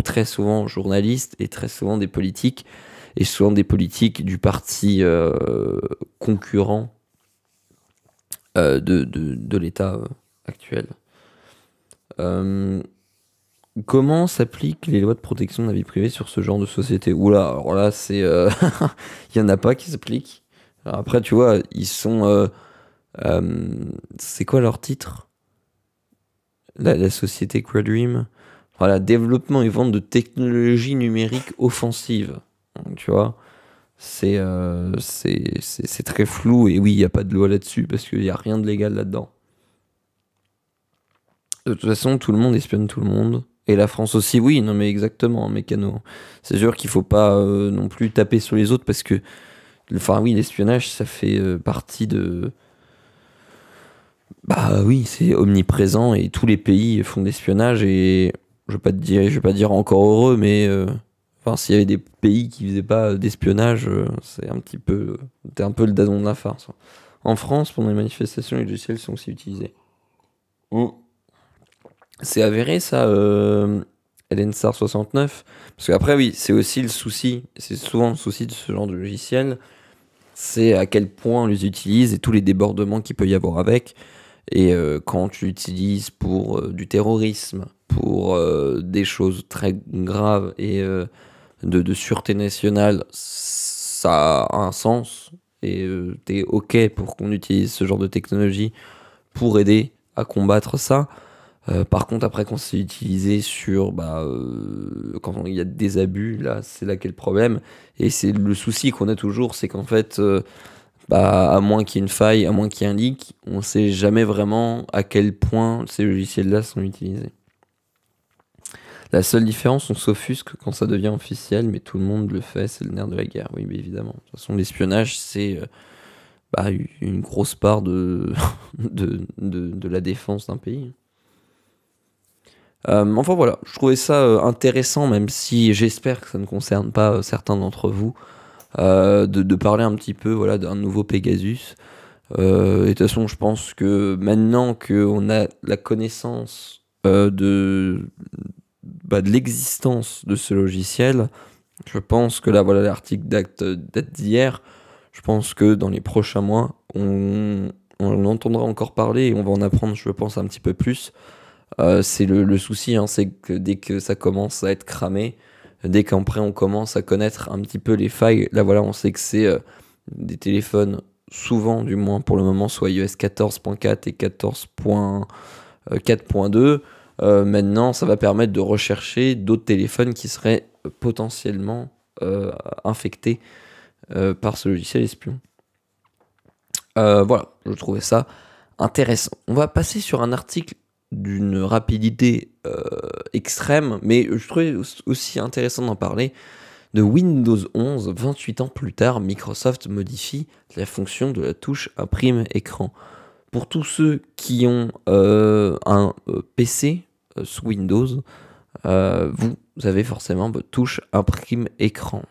très souvent journalistes et très souvent des politiques, et souvent des politiques du parti concurrent de l'État actuel. Comment s'appliquent les lois de protection de la vie privée sur ce genre de société? Oula, alors là, c'est il y en a pas qui s'appliquent. Alors après, tu vois, ils sont c'est quoi leur titre? La société Quadrim. Voilà, développement et vente de technologies numériques offensives. Donc, tu vois, c'est très flou, et oui, il n'y a pas de loi là-dessus parce qu'il n'y a rien de légal là-dedans. De toute façon, tout le monde espionne tout le monde. Et la France aussi, oui, non mais exactement, mécano. C'est sûr qu'il faut pas non plus taper sur les autres, parce que, enfin oui, l'espionnage, ça fait partie de Bah oui, c'est omniprésent et tous les pays font de l'espionnage et je vais pas dire encore heureux, mais enfin, s'il y avait des pays qui faisaient pas d'espionnage, t'es un peu le dadon de la farce. En France, pendant les manifestations, les logiciels sont aussi utilisés. Mm. C'est avéré ça, LNSAR 69? Parce qu'après, oui, c'est aussi le souci, c'est souvent le souci de ce genre de logiciel, c'est à quel point on les utilise et tous les débordements qu'il peut y avoir avec. Et quand tu l'utilises pour du terrorisme, pour des choses très graves et de sûreté nationale, ça a un sens. Et t'es OK pour qu'on utilise ce genre de technologie pour aider à combattre ça. Par contre, après, quand c'est utilisé sur, quand il y a des abus, là, c'est là qu'est le problème. Et c'est le souci qu'on a toujours, c'est qu'en fait, à moins qu'il y ait une faille, à moins qu'il y ait un leak, on ne sait jamais vraiment à quel point ces logiciels-là sont utilisés. La seule différence, on s'offusque quand ça devient officiel, mais tout le monde le fait, c'est le nerf de la guerre, oui, mais évidemment. De toute façon, l'espionnage, c'est une grosse part de la défense d'un pays. Enfin voilà, je trouvais ça intéressant, même si j'espère que ça ne concerne pas certains d'entre vous, de parler un petit peu voilà, d'un nouveau Pegasus. Et de toute façon, je pense que maintenant qu'on a la connaissance de l'existence de ce logiciel, je pense que là, voilà, l'article date d'hier. Je pense que dans les prochains mois, on entendra encore parler et on va en apprendre, je pense, un petit peu plus. C'est le souci, hein, c'est que dès que ça commence à être cramé, dès qu'après on commence à connaître un petit peu les failles, là voilà, on sait que c'est des téléphones, souvent du moins pour le moment, soit iOS 14.4 et 14.4.2. Maintenant, ça va permettre de rechercher d'autres téléphones qui seraient potentiellement infectés par ce logiciel espion. Voilà, je trouvais ça intéressant. On va passer sur un article d'une rapidité extrême, mais je trouvais aussi intéressant d'en parler. De Windows 11, 28 ans plus tard, Microsoft modifie la fonction de la touche imprime écran. Pour tous ceux qui ont un PC sous Windows, vous avez forcément votre touche imprime écran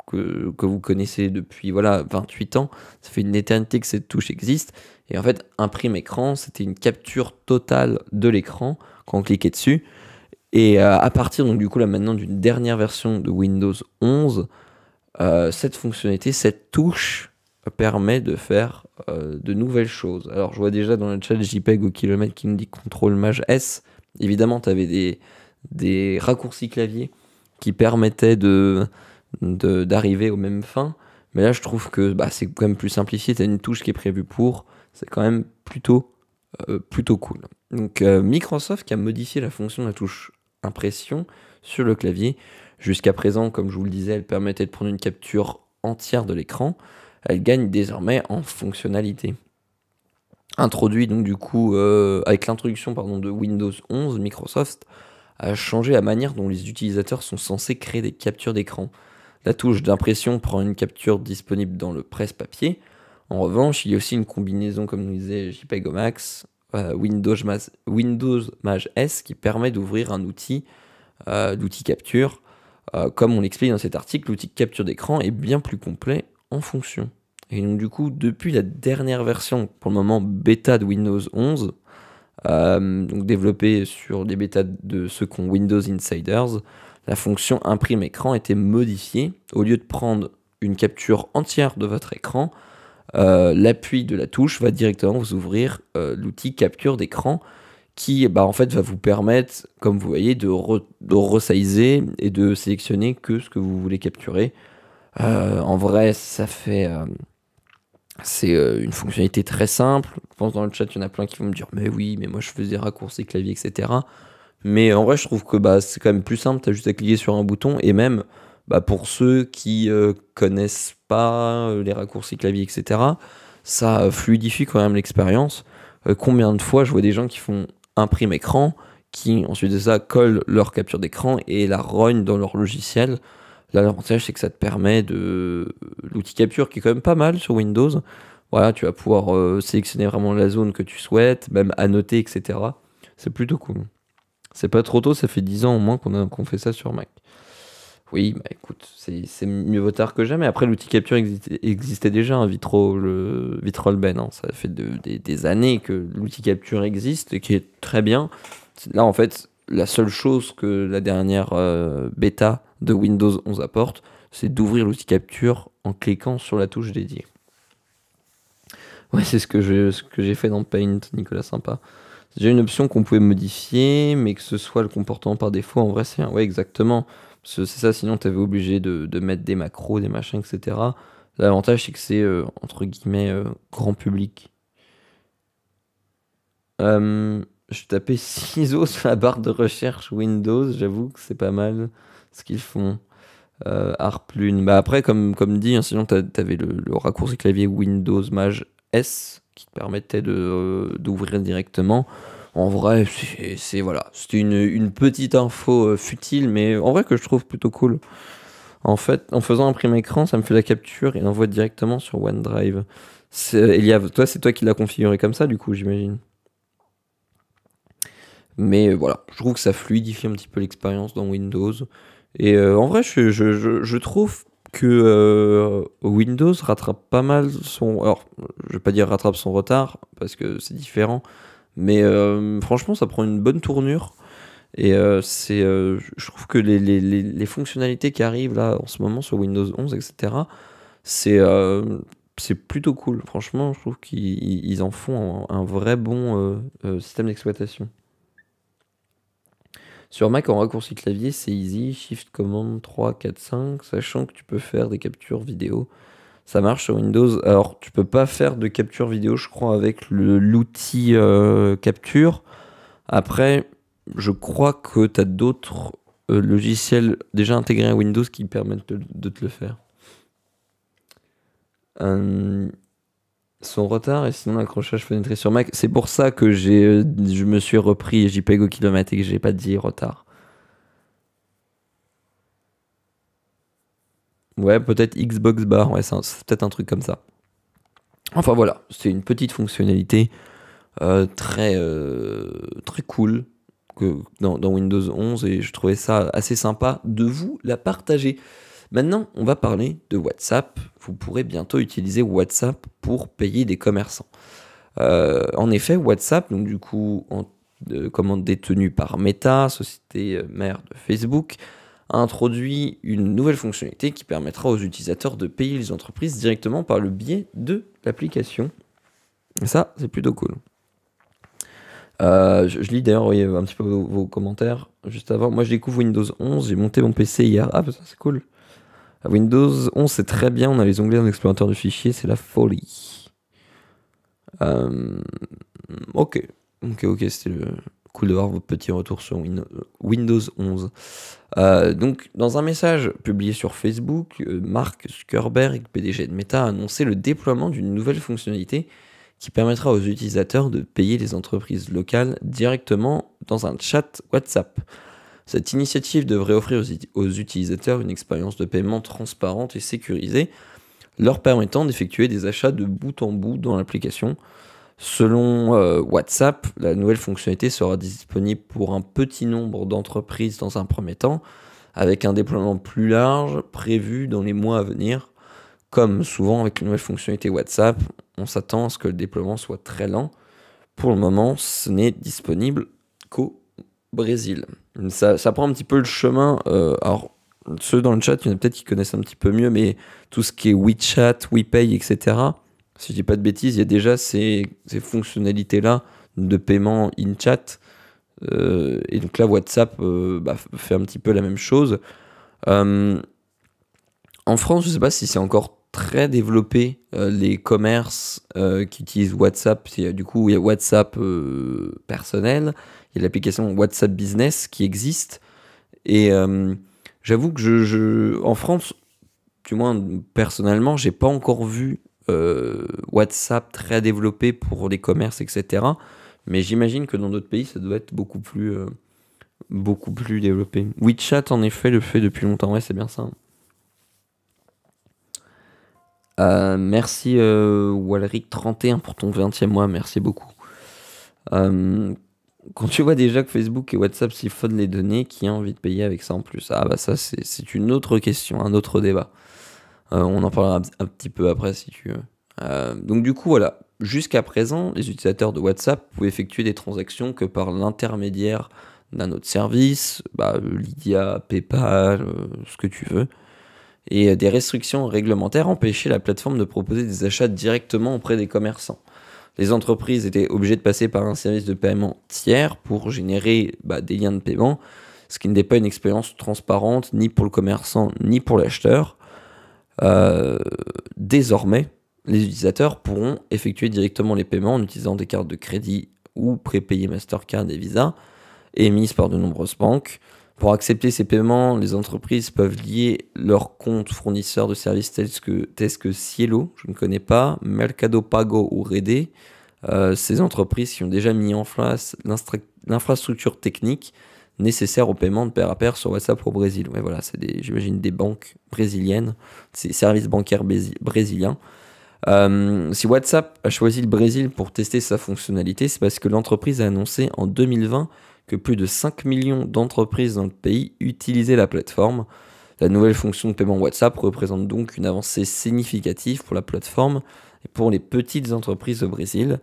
que vous connaissez depuis 28 ans. Ça fait une éternité que cette touche existe. Et en fait, imprime écran, c'était une capture totale de l'écran quand on cliquait dessus. Et à partir donc du coup là maintenant d'une dernière version de Windows 11, cette fonctionnalité, cette touche permet de faire de nouvelles choses. Alors je vois déjà dans le chat JPEG au kilomètre qui nous dit CTRL Maj S. Évidemment, tu avais des raccourcis clavier qui permettaient d'arriver aux mêmes fins. Mais là, je trouve que c'est quand même plus simplifié. Tu as une touche qui est prévue pour. C'est quand même plutôt cool. Donc Microsoft qui a modifié la fonction de la touche impression sur le clavier. Jusqu'à présent, comme je vous le disais, elle permettait de prendre une capture entière de l'écran. Elle gagne désormais en fonctionnalité. Introduit donc du coup avec l'introduction de Windows 11, Microsoft a changé la manière dont les utilisateurs sont censés créer des captures d'écran. La touche d'impression prend une capture disponible dans le presse-papier. En revanche, il y a aussi une combinaison, comme nous disait JPEG au max, Windows Maj S qui permet d'ouvrir un outil d'outil capture. Comme on l'explique dans cet article, l'outil de capture d'écran est bien plus complet en fonction. Et donc du coup, depuis la dernière version, pour le moment bêta de Windows 11, donc développée sur les bêtas de ceux qui ont Windows Insiders, la fonction imprime écran était modifiée. Au lieu de prendre une capture entière de votre écran, l'appui de la touche va directement vous ouvrir l'outil capture d'écran qui en fait va vous permettre, comme vous voyez, de resizer et de sélectionner que ce que vous voulez capturer. En vrai, c'est une fonctionnalité très simple. Je pense dans le chat, il y en a plein qui vont me dire mais oui, mais moi je faisais raccourci clavier, etc. Mais en vrai, je trouve que c'est quand même plus simple. Tu as juste à cliquer sur un bouton et même pour ceux qui connaissent pas les raccourcis clavier, etc., ça fluidifie quand même l'expérience. Combien de fois je vois des gens qui font imprime écran, qui ensuite de ça collent leur capture d'écran et la rognent dans leur logiciel. Là, l'avantage, c'est que ça te permet l'outil capture qui est quand même pas mal sur Windows. Voilà, tu vas pouvoir sélectionner vraiment la zone que tu souhaites, même annoter, etc. C'est plutôt cool. C'est pas trop tôt, ça fait 10 ans au moins qu'on fait ça sur Mac. Oui, bah écoute, c'est mieux vaut tard que jamais. Après, l'outil capture existait déjà, hein, VitrolLBen, hein. Ça fait des années que l'outil capture existe et qui est très bien. Là, en fait, la seule chose que la dernière bêta de Windows 11 apporte, c'est d'ouvrir l'outil capture en cliquant sur la touche dédiée. Ouais, c'est ce que j'ai fait dans Paint, Nicolas, sympa. C'est déjà une option qu'on pouvait modifier, mais que ce soit le comportement par défaut, en vrai, c'est ouais, exactement. C'est ça, sinon tu avais obligé de mettre des macros, des machins, etc. L'avantage, c'est que c'est, entre guillemets, grand public. Je tapais ciseaux sur la barre de recherche Windows, j'avoue que c'est pas mal ce qu'ils font. Arplune. Bah après, comme dit, hein, sinon t'avais le raccourci clavier Windows Maj S qui te permettait d'ouvrir directement. En vrai, voilà, c'était une petite info futile, mais en vrai que je trouve plutôt cool. En fait, en faisant un prime écran, ça me fait la capture et l'envoie directement sur OneDrive. Eliav, toi, c'est toi qui l'as configuré comme ça, du coup, j'imagine. Mais voilà, je trouve que ça fluidifie un petit peu l'expérience dans Windows. Et en vrai, je trouve que Windows rattrape pas mal son... Alors, je vais pas dire rattrape son retard, parce que c'est différent. Mais franchement, ça prend une bonne tournure. Et je trouve que les fonctionnalités qui arrivent là en ce moment sur Windows 11, etc., c'est c'est plutôt cool. Franchement, je trouve qu'ils en font un vrai bon système d'exploitation. Sur Mac, en raccourci clavier, c'est easy, Shift Command 3, 4, 5, sachant que tu peux faire des captures vidéo. Ça marche sur Windows. Alors, tu peux pas faire de capture vidéo, je crois, avec l'outil capture. Après, je crois que tu as d'autres logiciels déjà intégrés à Windows qui permettent de te le faire. Son retard et sinon l'accrochage fenêtré sur Mac. C'est pour ça que je me suis repris JPEG au kilomètre et que j'ai pas dit retard. Ouais, peut-être Xbox Bar, ouais, c'est peut-être un truc comme ça. Enfin voilà, c'est une petite fonctionnalité très cool dans Windows 11 et je trouvais ça assez sympa de vous la partager. Maintenant, on va parler de WhatsApp. Vous pourrez bientôt utiliser WhatsApp pour payer des commerçants. En effet, WhatsApp, donc du coup, commande détenue par Meta, société mère de Facebook, a introduit une nouvelle fonctionnalité qui permettra aux utilisateurs de payer les entreprises directement par le biais de l'application. Et ça, c'est plutôt cool. Je lis d'ailleurs un petit peu vos commentaires juste avant. Moi, je découvre Windows 11, j'ai monté mon PC hier. Ah, bah, ça c'est cool. Windows 11, c'est très bien, on a les onglets dans l'explorateur de fichiers, c'est la folie. Ok, c'était cool de voir vos petits retours sur Windows 11. Donc, dans un message publié sur Facebook, Mark Zuckerberg, PDG de Meta, a annoncé le déploiement d'une nouvelle fonctionnalité qui permettra aux utilisateurs de payer les entreprises locales directement dans un chat WhatsApp. Cette initiative devrait offrir aux utilisateurs une expérience de paiement transparente et sécurisée, leur permettant d'effectuer des achats de bout en bout dans l'application. Selon WhatsApp, la nouvelle fonctionnalité sera disponible pour un petit nombre d'entreprises dans un premier temps, avec un déploiement plus large prévu dans les mois à venir. Comme souvent avec les nouvelles fonctionnalités WhatsApp, on s'attend à ce que le déploiement soit très lent. Pour le moment, ce n'est disponible qu'au Brésil. Ça prend un petit peu le chemin. Alors, ceux dans le chat, il y en a peut-être qui connaissent un petit peu mieux, mais tout ce qui est WeChat, WePay, etc., si je dis pas de bêtises, il y a déjà ces fonctionnalités-là de paiement in-chat. Et donc là, WhatsApp fait un petit peu la même chose. En France, je ne sais pas si c'est encore très développé, les commerces qui utilisent WhatsApp. Du coup, il y a WhatsApp personnel, il y a l'application WhatsApp Business qui existe. Et j'avoue que en France, du moins personnellement, j'ai pas encore vu WhatsApp très développé pour les commerces, etc. Mais j'imagine que dans d'autres pays, ça doit être beaucoup plus développé. WeChat, en effet, le fait depuis longtemps. Ouais, c'est bien ça. Merci Walric31 pour ton 20e mois, merci beaucoup. Quand tu vois déjà que Facebook et WhatsApp siphonnent les données, qui a envie de payer avec ça en plus? Ah bah ça c'est une autre question, un autre débat. On en parlera un petit peu après si tu veux. Donc du coup voilà, jusqu'à présent, les utilisateurs de WhatsApp pouvaient effectuer des transactions que par l'intermédiaire d'un autre service, Lydia, PayPal, ce que tu veux. Et des restrictions réglementaires empêchaient la plateforme de proposer des achats directement auprès des commerçants. Les entreprises étaient obligées de passer par un service de paiement tiers pour générer des liens de paiement, ce qui n'était pas une expérience transparente ni pour le commerçant ni pour l'acheteur. Désormais, les utilisateurs pourront effectuer directement les paiements en utilisant des cartes de crédit ou prépayées Mastercard et Visa émises par de nombreuses banques. Pour accepter ces paiements, les entreprises peuvent lier leur compte fournisseur de services tels que Cielo, je ne connais pas, Mercado Pago ou Rede. Ces entreprises qui ont déjà mis en place l'infrastructure technique nécessaire au paiement de pair à pair sur WhatsApp au Brésil. Ouais, voilà, c'est j'imagine des banques brésiliennes, ces services bancaires brésiliens. Si WhatsApp a choisi le Brésil pour tester sa fonctionnalité, c'est parce que l'entreprise a annoncé en 2020 que plus de 5 millions d'entreprises dans le pays utilisaient la plateforme. La nouvelle fonction de paiement WhatsApp représente donc une avancée significative pour la plateforme et pour les petites entreprises au Brésil.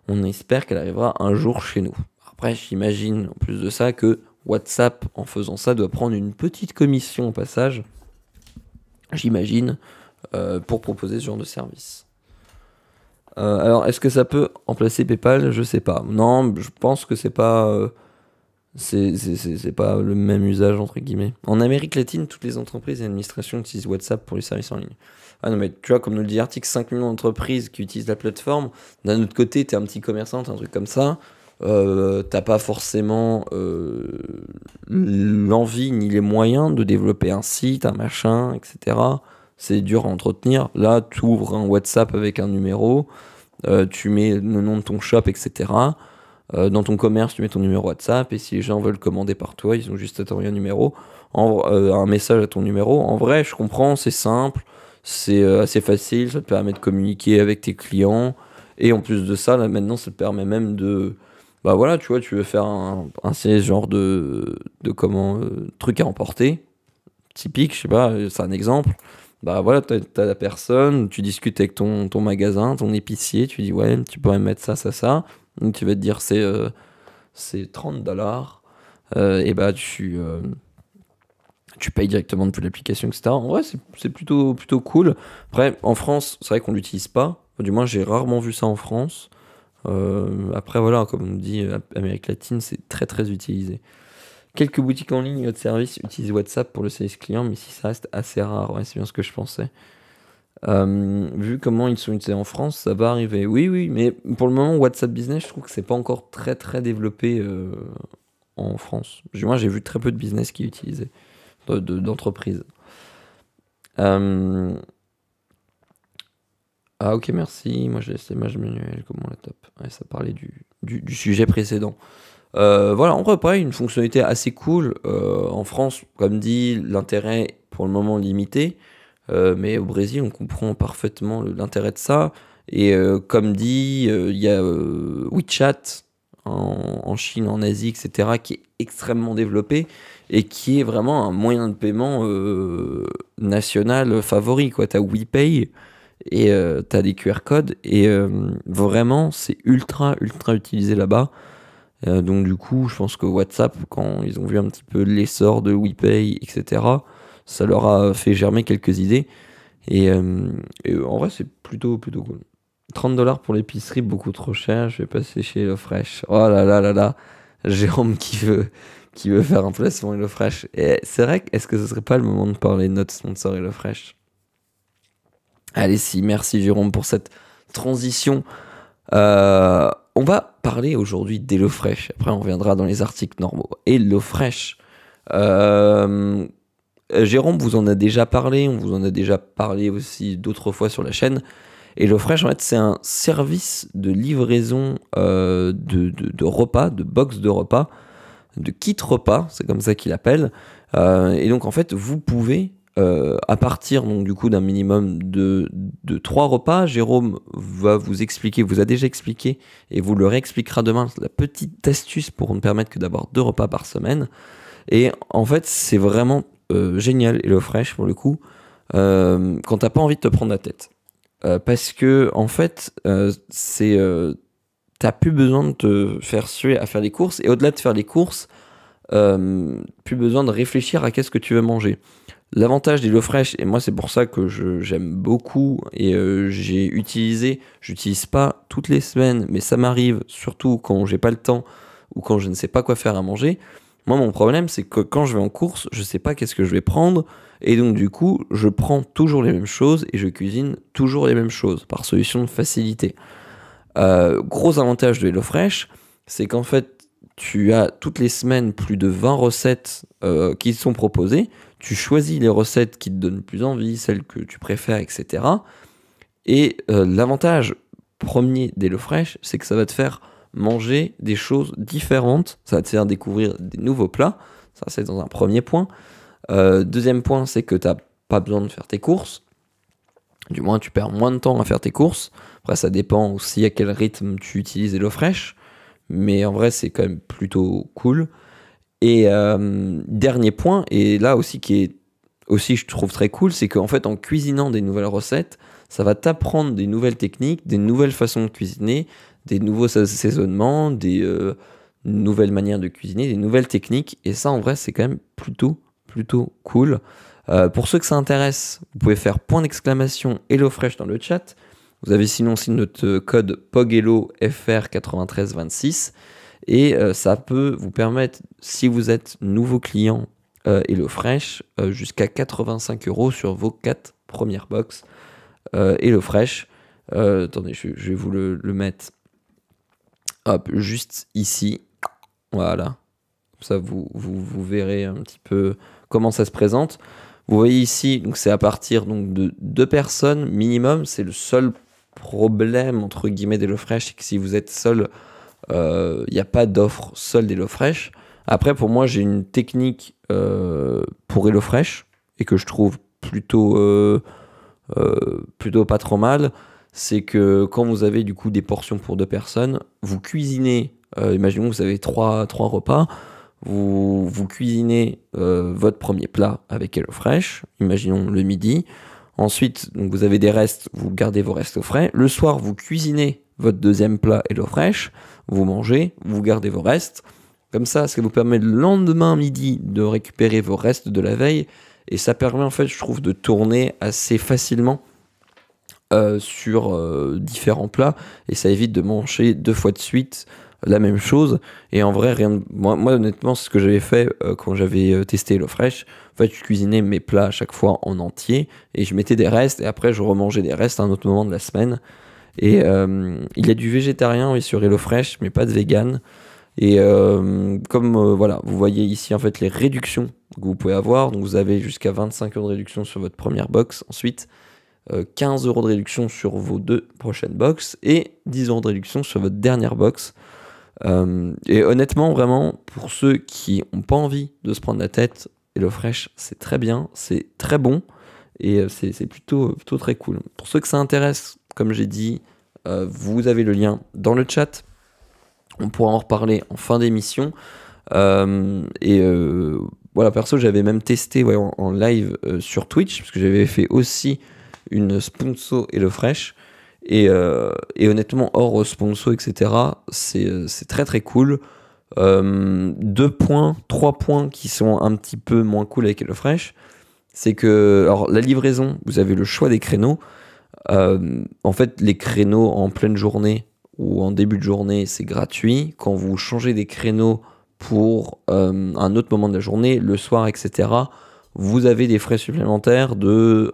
On espère qu'elle arrivera un jour chez nous. Après, j'imagine en plus de ça que WhatsApp, en faisant ça, doit prendre une petite commission au passage, j'imagine, pour proposer ce genre de service. Alors, est-ce que ça peut remplacer PayPal? Je sais pas. Non, je pense que c'est pas... c'est pas le même usage, entre guillemets. En Amérique latine, toutes les entreprises et administrations utilisent WhatsApp pour les services en ligne. Ah non, mais tu vois, comme nous le dit l'article, 5 millions d'entreprises qui utilisent la plateforme. D'un autre côté, t'es un petit commerçant, t'as un truc comme ça. T'as pas forcément l'envie ni les moyens de développer un site, un machin, etc. C'est dur à entretenir. Là, tu ouvres un WhatsApp avec un numéro, tu mets le nom de ton shop, etc. Dans ton commerce, tu mets ton numéro WhatsApp, et si les gens veulent commander par toi, ils ont juste à t'envoyer un message à ton numéro. En vrai, je comprends, c'est simple, c'est assez facile, ça te permet de communiquer avec tes clients, et en plus de ça, là, maintenant, ça te permet même de... Bah voilà, tu vois, tu veux faire un genre de truc à emporter, typique, je sais pas, c'est un exemple. Bah voilà, t'as la personne, tu discutes avec ton magasin, ton épicier, tu dis ouais, tu pourrais me mettre ça, ça, ça. Donc tu vas te dire c'est $30. Et bah tu payes directement depuis l'application, etc. En vrai, c'est plutôt cool. Après, en France, c'est vrai qu'on l'utilise pas. Du moins, j'ai rarement vu ça en France. Après, voilà, comme on nous dit, Amérique latine, c'est très très utilisé. Quelques boutiques en ligne et autres services utilisent WhatsApp pour le service client, mais si ça reste assez rare, ouais, c'est bien ce que je pensais. Vu comment ils sont utilisés en France, ça va arriver. Oui, mais pour le moment, WhatsApp Business, je trouve que c'est pas encore très très développé en France. Moi, j'ai vu très peu de business qui l'utilisaient, d'entreprises. Ah ok, merci. Moi, j'ai laissé l'image manuelle comme on la tape. Ouais, ça parlait du sujet précédent. Voilà, en vrai, pareil, une fonctionnalité assez cool. En France, comme dit, l'intérêt pour le moment limité. Mais au Brésil, on comprend parfaitement l'intérêt de ça. Et comme dit, il y a WeChat en Chine, en Asie, etc., qui est extrêmement développé et qui est vraiment un moyen de paiement national favori, quoi. T'as WePay et t'as des QR codes et vraiment, c'est ultra utilisé là-bas. Donc du coup, je pense que WhatsApp, quand ils ont vu un petit peu l'essor de WePay, etc., ça leur a fait germer quelques idées. Et en vrai, c'est plutôt cool. $30 pour l'épicerie, beaucoup trop cher. Je vais passer chez HelloFresh. Oh là là là là. Jérôme qui veut faire un placement HelloFresh. Et c'est vrai, est-ce que ce serait pas le moment de parler de notre sponsor HelloFresh? Allez, si, merci Jérôme pour cette transition. On va parler aujourd'hui d'HelloFresh. Après, on reviendra dans les articles normaux. HelloFresh. Jérôme vous en a déjà parlé, on vous en a déjà parlé aussi d'autres fois sur la chaîne. HelloFresh, en fait, c'est un service de livraison de repas, de box de repas, de kit repas, c'est comme ça qu'il appelle. Et donc, en fait, vous pouvez à partir donc, du coup d'un minimum de 3 repas. Jérôme va vous expliquer, vous a déjà expliqué et vous le réexpliquera demain la petite astuce pour ne permettre que d'avoir 2 repas par semaine. Et en fait, c'est vraiment génial HelloFresh pour le coup quand t'as pas envie de te prendre la tête. Parce que en fait, t'as plus besoin de te faire suer à faire les courses et au-delà de faire les courses, plus besoin de réfléchir à qu'est-ce que tu veux manger. L'avantage d'HelloFresh, et moi c'est pour ça que j'aime beaucoup et j'utilise pas toutes les semaines, mais ça m'arrive surtout quand j'ai pas le temps ou quand je ne sais pas quoi faire à manger. Moi mon problème c'est que quand je vais en course, je sais pas qu'est-ce que je vais prendre et donc du coup je prends toujours les mêmes choses et je cuisine toujours les mêmes choses par solution de facilité. Gros avantage de HelloFresh, c'est qu'en fait tu as toutes les semaines plus de 20 recettes qui sont proposées. Tu choisis les recettes qui te donnent plus envie, celles que tu préfères, etc. Et l'avantage premier d'HelloFresh, c'est que ça va te faire manger des choses différentes. Ça va te faire découvrir des nouveaux plats. Ça, c'est dans un premier point. Deuxième point, c'est que tu n'as pas besoin de faire tes courses. Du moins, tu perds moins de temps à faire tes courses. Après, ça dépend aussi à quel rythme tu utilises HelloFresh. Mais en vrai, c'est quand même plutôt cool. Et dernier point, et là aussi qui est aussi je trouve très cool, c'est qu'en fait en cuisinant des nouvelles recettes, ça va t'apprendre des nouvelles techniques, des nouvelles façons de cuisiner, des nouveaux assaisonnements, des nouvelles manières de cuisiner, des nouvelles techniques. Et ça en vrai c'est quand même plutôt cool. Pour ceux que ça intéresse, vous pouvez faire point d'exclamation HelloFresh dans le chat. Vous avez sinon aussi notre code POGHELLO FR9326. Et ça peut vous permettre, si vous êtes nouveau client HelloFresh, jusqu'à 85 € sur vos 4 premières box HelloFresh. Attendez, je vais vous le mettre hop, juste ici. Voilà. Ça, vous verrez un petit peu comment ça se présente. Vous voyez ici, donc c'est à partir donc, de 2 personnes minimum. C'est le seul problème, entre guillemets, d'HelloFresh, c'est que si vous êtes seul, il n'y a pas d'offre seule d'HelloFresh. Après, pour moi, j'ai une technique pour HelloFresh et que je trouve plutôt pas trop mal. C'est que quand vous avez du coup des portions pour 2 personnes, vous cuisinez, imaginons que vous avez 3 repas, vous cuisinez votre premier plat avec HelloFresh, imaginons le midi. Ensuite, donc vous avez des restes, vous gardez vos restes au frais. Le soir, vous cuisinez votre deuxième plat HelloFresh, vous mangez, vous gardez vos restes. Comme ça vous permet le lendemain midi de récupérer vos restes de la veille. Et ça permet en fait, je trouve, de tourner assez facilement sur différents plats. Et ça évite de manger 2 fois de suite la même chose. Et en vrai, moi honnêtement, c'est ce que j'avais fait quand j'avais testé HelloFresh. En fait, je cuisinais mes plats à chaque fois en entier. Et je mettais des restes. Et après, je remangeais des restes à un autre moment de la semaine. Et il y a du végétarien oui, sur HelloFresh, mais pas de vegan. Et voilà, vous voyez ici en fait les réductions que vous pouvez avoir. Donc vous avez jusqu'à 25 € de réduction sur votre première box. Ensuite, 15 € de réduction sur vos 2 prochaines box et 10 € de réduction sur votre dernière box. Et honnêtement, vraiment, pour ceux qui n'ont pas envie de se prendre la tête, HelloFresh, c'est très bien, c'est très bon et c'est plutôt très cool. Pour ceux que ça intéresse, comme j'ai dit, vous avez le lien dans le chat. On pourra en reparler en fin d'émission. Voilà, perso, j'avais même testé en live sur Twitch, parce que j'avais fait aussi une sponsor HelloFresh. Et honnêtement, hors sponsor, etc., c'est très très cool. 2 points, 3 points qui sont un petit peu moins cool avec HelloFresh, c'est que, alors la livraison, vous avez le choix des créneaux. En fait, les créneaux en pleine journée ou en début de journée, c'est gratuit. Quand vous changez des créneaux pour un autre moment de la journée, le soir, etc., vous avez des frais supplémentaires de,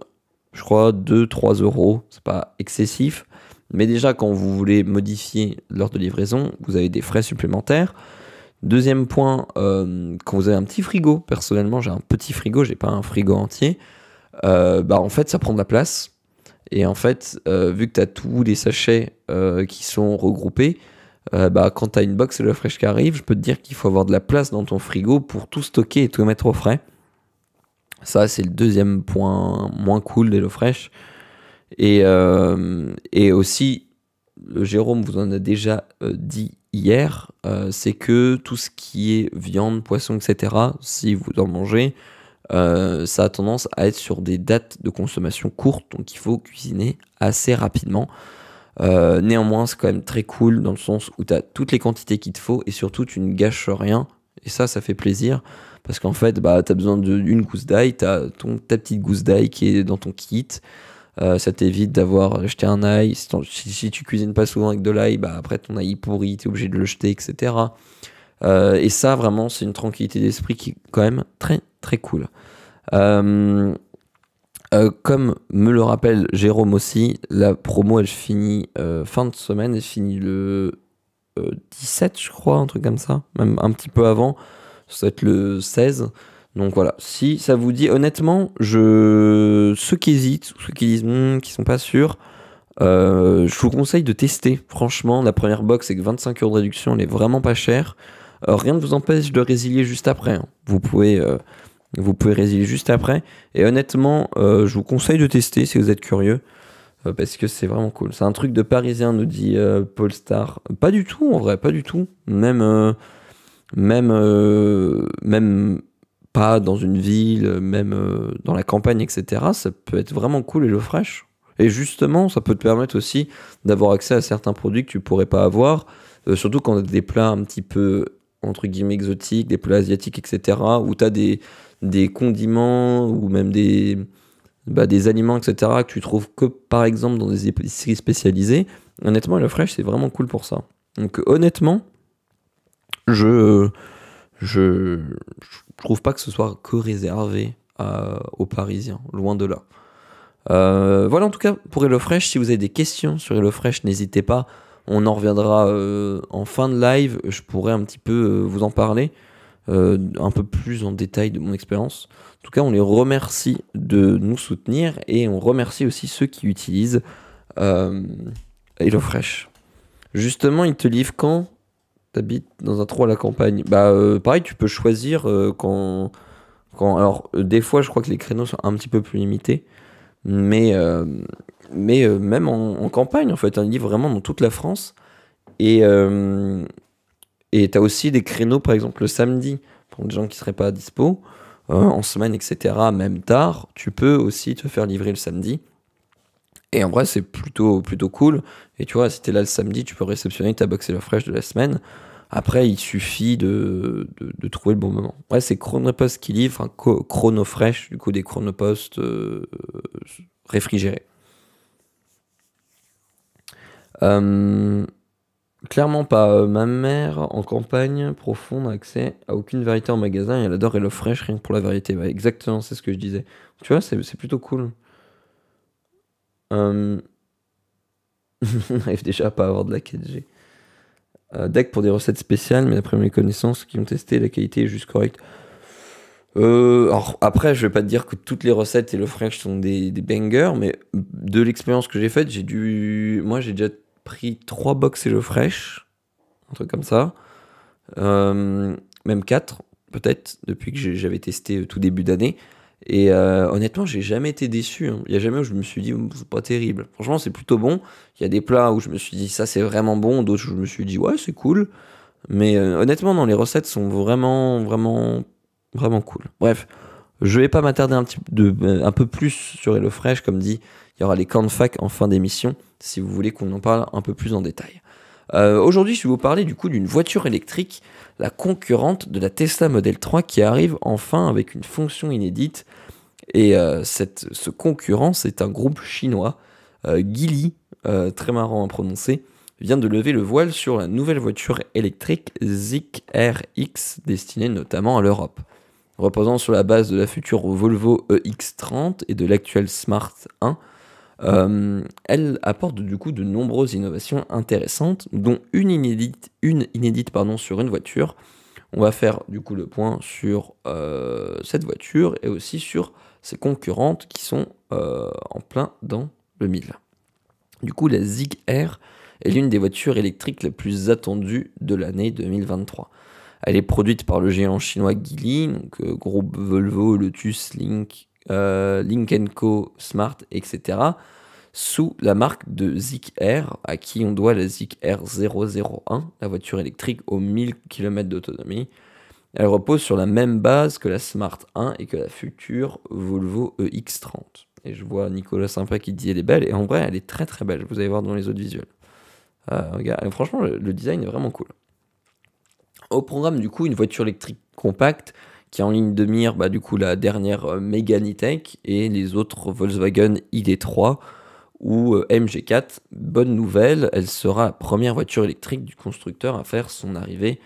je crois, 2-3 €. C'est pas excessif. Mais déjà, quand vous voulez modifier l'heure de livraison, vous avez des frais supplémentaires. Deuxième point, quand vous avez un petit frigo, personnellement, j'ai un petit frigo, j'ai pas un frigo entier, en fait, ça prend de la place. Et en fait, vu que tu as tous les sachets qui sont regroupés, quand tu as une box HelloFresh qui arrive, je peux te dire qu'il faut avoir de la place dans ton frigo pour tout stocker et tout mettre au frais. Ça, c'est le deuxième point moins cool d'HelloFresh. Et aussi, Jérôme vous en a déjà dit hier, c'est que tout ce qui est viande, poisson, etc., si vous en mangez, ça a tendance à être sur des dates de consommation courtes, donc il faut cuisiner assez rapidement. Néanmoins, c'est quand même très cool dans le sens où tu as toutes les quantités qu'il te faut et surtout tu ne gâches rien. Et ça fait plaisir parce qu'en fait, bah, tu as besoin d'une gousse d'ail, tu as ta petite gousse d'ail qui est dans ton kit. Ça t'évite d'avoir acheté un ail. Si tu cuisines pas souvent avec de l'ail, bah, après ton ail pourri, tu es obligé de le jeter, etc. Et ça, vraiment, c'est une tranquillité d'esprit qui est quand même très très cool. Comme me le rappelle Jérôme aussi, la promo elle finit fin de semaine, elle finit le 17 je crois, un truc comme ça, même un petit peu avant, ça va être le 16. Donc voilà, si ça vous dit, honnêtement, ceux qui hésitent, ceux qui disent qui sont pas sûrs, je vous conseille de tester. Franchement, la première box avec 25 € de réduction, elle est vraiment pas chère. Rien ne vous empêche de résilier juste après, hein. Vous pouvez résilier juste après. Et honnêtement, je vous conseille de tester si vous êtes curieux. Parce que c'est vraiment cool. C'est un truc de parisien, nous dit Paul Star. Pas du tout, en vrai, pas du tout. Même pas dans une ville, même dans la campagne, etc. Ça peut être vraiment cool HelloFresh. Et justement, ça peut te permettre aussi d'avoir accès à certains produits que tu pourrais pas avoir. Surtout quand tu as des plats un petit peu, entre guillemets, exotiques, des plats asiatiques, etc. Où tu as des condiments ou même des aliments, etc. que tu trouves que par exemple dans des épiceries spécialisées. Honnêtement, HelloFresh, c'est vraiment cool pour ça. Donc honnêtement, je trouve pas que ce soit que réservé aux Parisiens, loin de là. Voilà en tout cas pour HelloFresh. Si vous avez des questions sur HelloFresh, n'hésitez pas. On en reviendra en fin de live. Je pourrais un petit peu vous en parler. Un peu plus en détail de mon expérience. En tout cas, on les remercie de nous soutenir et on remercie aussi ceux qui utilisent HelloFresh. Justement, ils te livrent quand t'habites dans un trou à la campagne. Bah, pareil, tu peux choisir alors, des fois, je crois que les créneaux sont un petit peu plus limités, mais même en campagne, en fait, ils livrent vraiment dans toute la France. Et tu as aussi des créneaux, par exemple, le samedi, pour les gens qui ne seraient pas dispo, en semaine, etc., même tard, tu peux aussi te faire livrer le samedi. Et en vrai, c'est plutôt cool. Et tu vois, si tu es là le samedi, tu peux réceptionner ta box HelloFresh de la semaine. Après, il suffit de trouver le bon moment. Ouais, c'est Chronopost qui livre, enfin, Chronofresh, du coup, des Chronopost réfrigérés. Clairement pas. Ma mère, en campagne profonde, n'a accès à aucune variété en magasin et elle adore HelloFresh rien que pour la variété. Ouais, exactement, c'est ce que je disais. Tu vois, c'est plutôt cool. On arrive déjà à pas avoir de la 4G. Deck pour des recettes spéciales, mais d'après mes connaissances qui ont testé, la qualité est juste correcte. Alors après, je vais pas te dire que toutes les recettes HelloFresh sont des bangers, mais de l'expérience que j'ai faite, moi j'ai déjà pris 3 box HelloFresh, un truc comme ça. Même 4 peut-être, depuis que j'avais testé tout début d'année. Et honnêtement, j'ai jamais été déçu, hein. Il y a jamais où je me suis dit, c'est pas terrible. Franchement, c'est plutôt bon. Il y a des plats où je me suis dit, ça c'est vraiment bon. D'autres où je me suis dit, ouais, c'est cool. Mais honnêtement, non, les recettes sont vraiment, vraiment, vraiment cool. Bref, je vais pas m'attarder un peu plus sur HelloFresh. Comme dit, il y aura les cornfac en fin d'émission, si vous voulez qu'on en parle un peu plus en détail. Aujourd'hui, je vais vous parler du coup d'une voiture électrique, la concurrente de la Tesla Model 3 qui arrive enfin avec une fonction inédite. Et ce concurrent, c'est un groupe chinois, Geely, très marrant à prononcer, vient de lever le voile sur la nouvelle voiture électrique Zeekr X, destinée notamment à l'Europe. Reposant sur la base de la future Volvo EX30 et de l'actuelle Smart 1, elle apporte du coup de nombreuses innovations intéressantes, dont une inédite sur une voiture. On va faire du coup le point sur cette voiture et aussi sur ses concurrentes qui sont en plein dans le mille. Du coup, la Zeekr est l'une des voitures électriques les plus attendues de l'année 2023. Elle est produite par le géant chinois Geely, donc groupe Volvo, Lotus, Lynk & Co, Smart, etc., sous la marque de Zeekr Air, à qui on doit la Zeekr Air 001, la voiture électrique aux 1000 km d'autonomie. Elle repose sur la même base que la Smart 1 et que la future Volvo EX30. Et je vois Nicolas Sympa qui dit elle est belle, et en vrai elle est très très belle, vous allez voir dans les autres visuels. Regarde, franchement le design est vraiment cool. Au programme du coup une voiture électrique compacte qui a en ligne de mire du coup la dernière Megane E-Tech et les autres Volkswagen ID3 ou MG4. Bonne nouvelle, elle sera la première voiture électrique du constructeur à faire son arrivée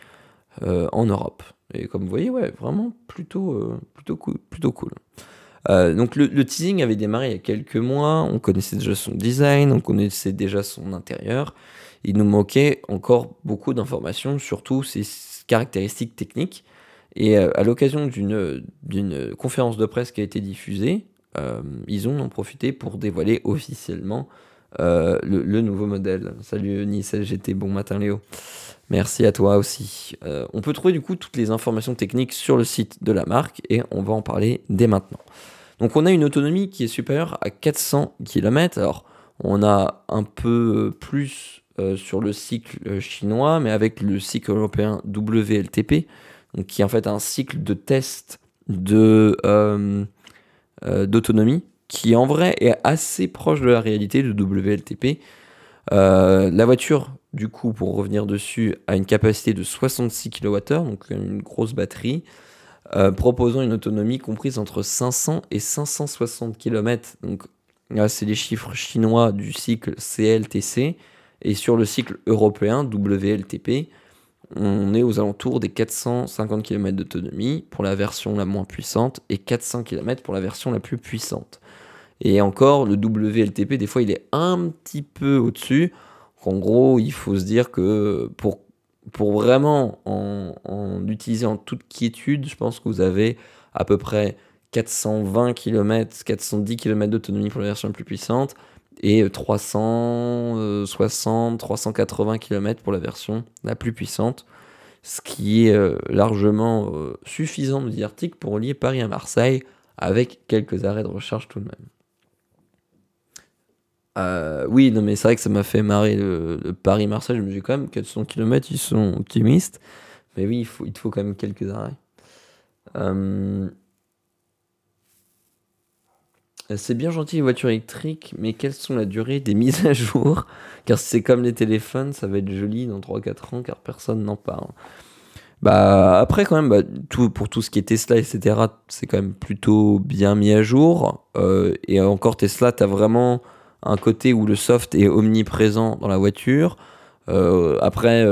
en Europe. Et comme vous voyez, ouais, vraiment plutôt cool. Donc le teasing avait démarré il y a quelques mois, on connaissait déjà son design, on connaissait déjà son intérieur. Il nous manquait encore beaucoup d'informations, surtout ses caractéristiques techniques. Et à l'occasion d'une conférence de presse qui a été diffusée, ils ont en profité pour dévoiler officiellement le nouveau modèle. Salut Nice LGT, bon matin Léo. Merci à toi aussi. On peut trouver du coup toutes les informations techniques sur le site de la marque et on va en parler dès maintenant. Donc on a une autonomie qui est supérieure à 400 km. Alors on a un peu plus sur le cycle chinois, mais avec le cycle européen WLTP, donc qui est en fait un cycle de test d'autonomie qui en vrai est assez proche de la réalité de WLTP. La voiture, du coup, pour revenir dessus, a une capacité de 66 kWh, donc une grosse batterie, proposant une autonomie comprise entre 500 et 560 km. Donc là, c'est les chiffres chinois du cycle CLTC. Et sur le cycle européen WLTP, on est aux alentours des 450 km d'autonomie pour la version la moins puissante et 400 km pour la version la plus puissante. Et encore, le WLTP, des fois, il est un petit peu au-dessus. En gros, il faut se dire que pour vraiment en utiliser en toute quiétude, je pense que vous avez à peu près 420 km, 410 km d'autonomie pour la version la plus puissante et 360, 380 km pour la version la plus puissante, ce qui est largement suffisant, nous dit l'article, pour relier Paris à Marseille, avec quelques arrêts de recharge tout de même. Oui, non, mais c'est vrai que ça m'a fait marrer le Paris-Marseille. Je me dis quand même, 400 km, ils sont optimistes. Mais oui, il te faut quand même quelques arrêts. C'est bien gentil les voitures électriques, mais quelles sont la durée des mises à jour? Car si c'est comme les téléphones, ça va être joli dans 3-4 ans, car personne n'en parle. Après, quand même, pour tout ce qui est Tesla, etc., c'est quand même plutôt bien mis à jour. Et encore, Tesla, t'as vraiment un côté où le soft est omniprésent dans la voiture. Après,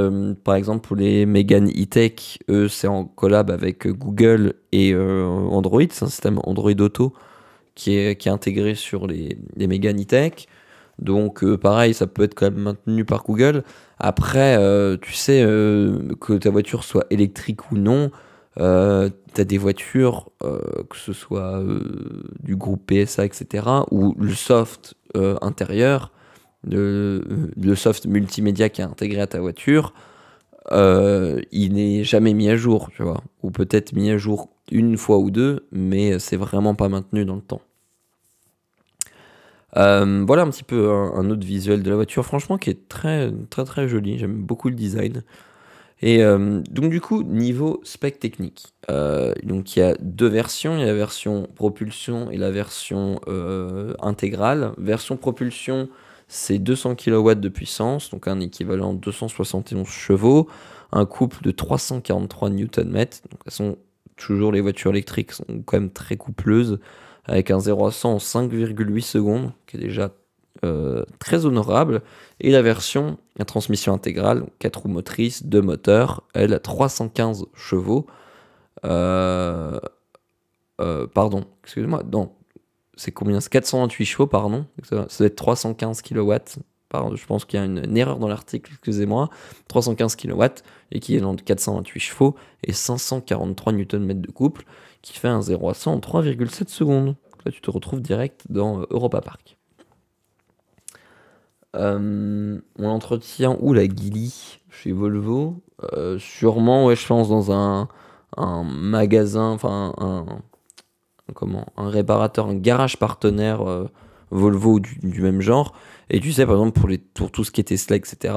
par exemple, pour les Megane E-Tech, eux, c'est en collab avec Google et Android. C'est un système Android Auto qui est intégré sur les Megane E-Tech. Donc, pareil, ça peut être quand même maintenu par Google. Après, tu sais, que ta voiture soit électrique ou non, t'as des voitures, que ce soit du groupe PSA, etc., où le soft intérieur, le soft multimédia qui est intégré à ta voiture, il n'est jamais mis à jour, tu vois. Ou peut-être mis à jour une fois ou deux, mais c'est vraiment pas maintenu dans le temps. Voilà un petit peu un autre visuel de la voiture, franchement, qui est très très très joli. J'aime beaucoup le design. Et donc du coup, niveau spec technique, donc il y a deux versions. Il y a la version propulsion et la version intégrale. Version propulsion, c'est 200 kW de puissance, donc un équivalent de 271 chevaux, un couple de 343 Nm. Donc, elles sont toujours, les voitures électriques sont quand même très coupleuses, avec un 0 à 100 en 5,8 secondes, qui est déjà très honorable. Et la version à transmission intégrale, 4 roues motrices, 2 moteurs, elle a 315 chevaux. Pardon, excusez-moi, non, c'est combien? C'est 428 chevaux, pardon. Ça doit être 315 kW. Pardon, je pense qu'il y a une erreur dans l'article, excusez-moi. 315 kW, équivalent de 428 chevaux, et 543 Nm de couple, qui fait un 0 à 100 en 3,7 secondes. Là, tu te retrouves direct dans Europa Park. On entretient où la Geely? chez Volvo. Sûrement, ouais, je pense dans un magasin, enfin un réparateur, un garage partenaire Volvo du même genre. Et tu sais, par exemple, pour tout ce qui est Tesla, etc.,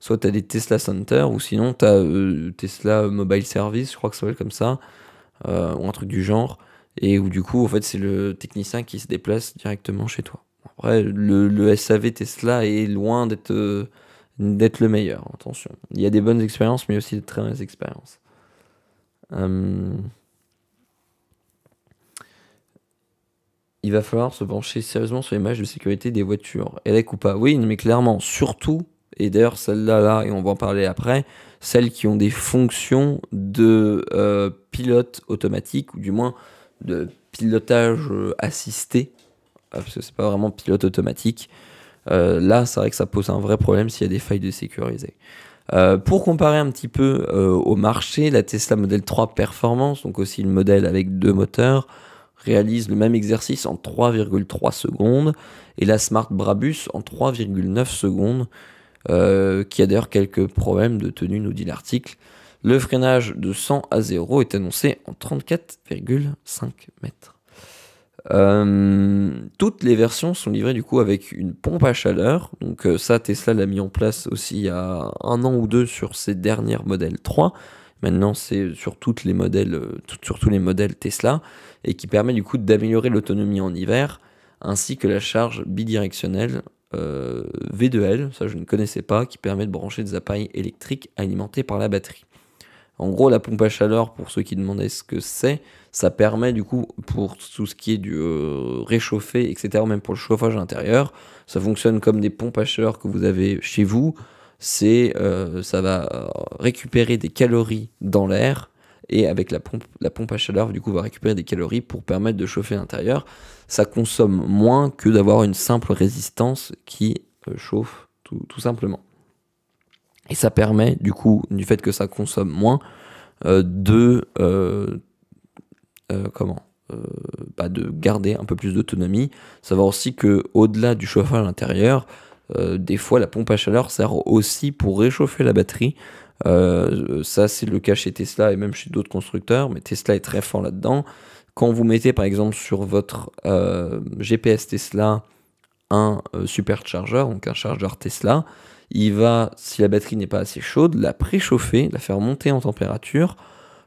soit tu as des Tesla Center, ou sinon tu as Tesla Mobile Service, je crois que ça s'appelle comme ça, ou un truc du genre. Et où du coup, en fait, c'est le technicien qui se déplace directement chez toi. Après, le SAV Tesla est loin d'être le meilleur, attention. Il y a des bonnes expériences, mais aussi de très mauvaises expériences. Euh, il va falloir se pencher sérieusement sur l'image de sécurité des voitures, ELEC ou pas. Oui, mais clairement, surtout, et d'ailleurs celle-là, et on va en parler après, celles qui ont des fonctions de pilote automatique, ou du moins de pilotage assisté, parce que c'est pas vraiment pilote automatique. Là, c'est vrai que ça pose un vrai problème s'il y a des failles de sécurité. Pour comparer un petit peu au marché, la Tesla Model 3 Performance, donc aussi le modèle avec deux moteurs, réalise le même exercice en 3,3 secondes et la Smart Brabus en 3,9 secondes, qui a d'ailleurs quelques problèmes de tenue, nous dit l'article. Le freinage de 100 à 0 est annoncé en 34,5 mètres. Toutes les versions sont livrées du coup avec une pompe à chaleur. Donc ça, Tesla l'a mis en place aussi il y a un an ou deux sur ses dernières modèles 3. Maintenant, c'est sur toutes les modèles, sur tous les modèles Tesla, et qui permet du coup d'améliorer l'autonomie en hiver, ainsi que la charge bidirectionnelle V2L, ça je ne connaissais pas, qui permet de brancher des appareils électriques alimentés par la batterie. En gros, la pompe à chaleur, pour ceux qui demandaient ce que c'est, ça permet du coup, pour tout ce qui est du réchauffer, etc., même pour le chauffage intérieur, ça fonctionne comme des pompes à chaleur que vous avez chez vous. Ça va récupérer des calories dans l'air, et avec la pompe à chaleur, du coup, va récupérer des calories pour permettre de chauffer l'intérieur. Ça consomme moins que d'avoir une simple résistance qui chauffe tout simplement. Et ça permet, du coup, du fait que ça consomme moins, comment de garder un peu plus d'autonomie. Savoir aussi que au-delà du chauffage à l'intérieur, des fois la pompe à chaleur sert aussi pour réchauffer la batterie. Ça c'est le cas chez Tesla et même chez d'autres constructeurs, mais Tesla est très fort là-dedans. Quand vous mettez par exemple sur votre GPS Tesla un supercharger, donc un chargeur Tesla, il va, si la batterie n'est pas assez chaude, la préchauffer, la faire monter en température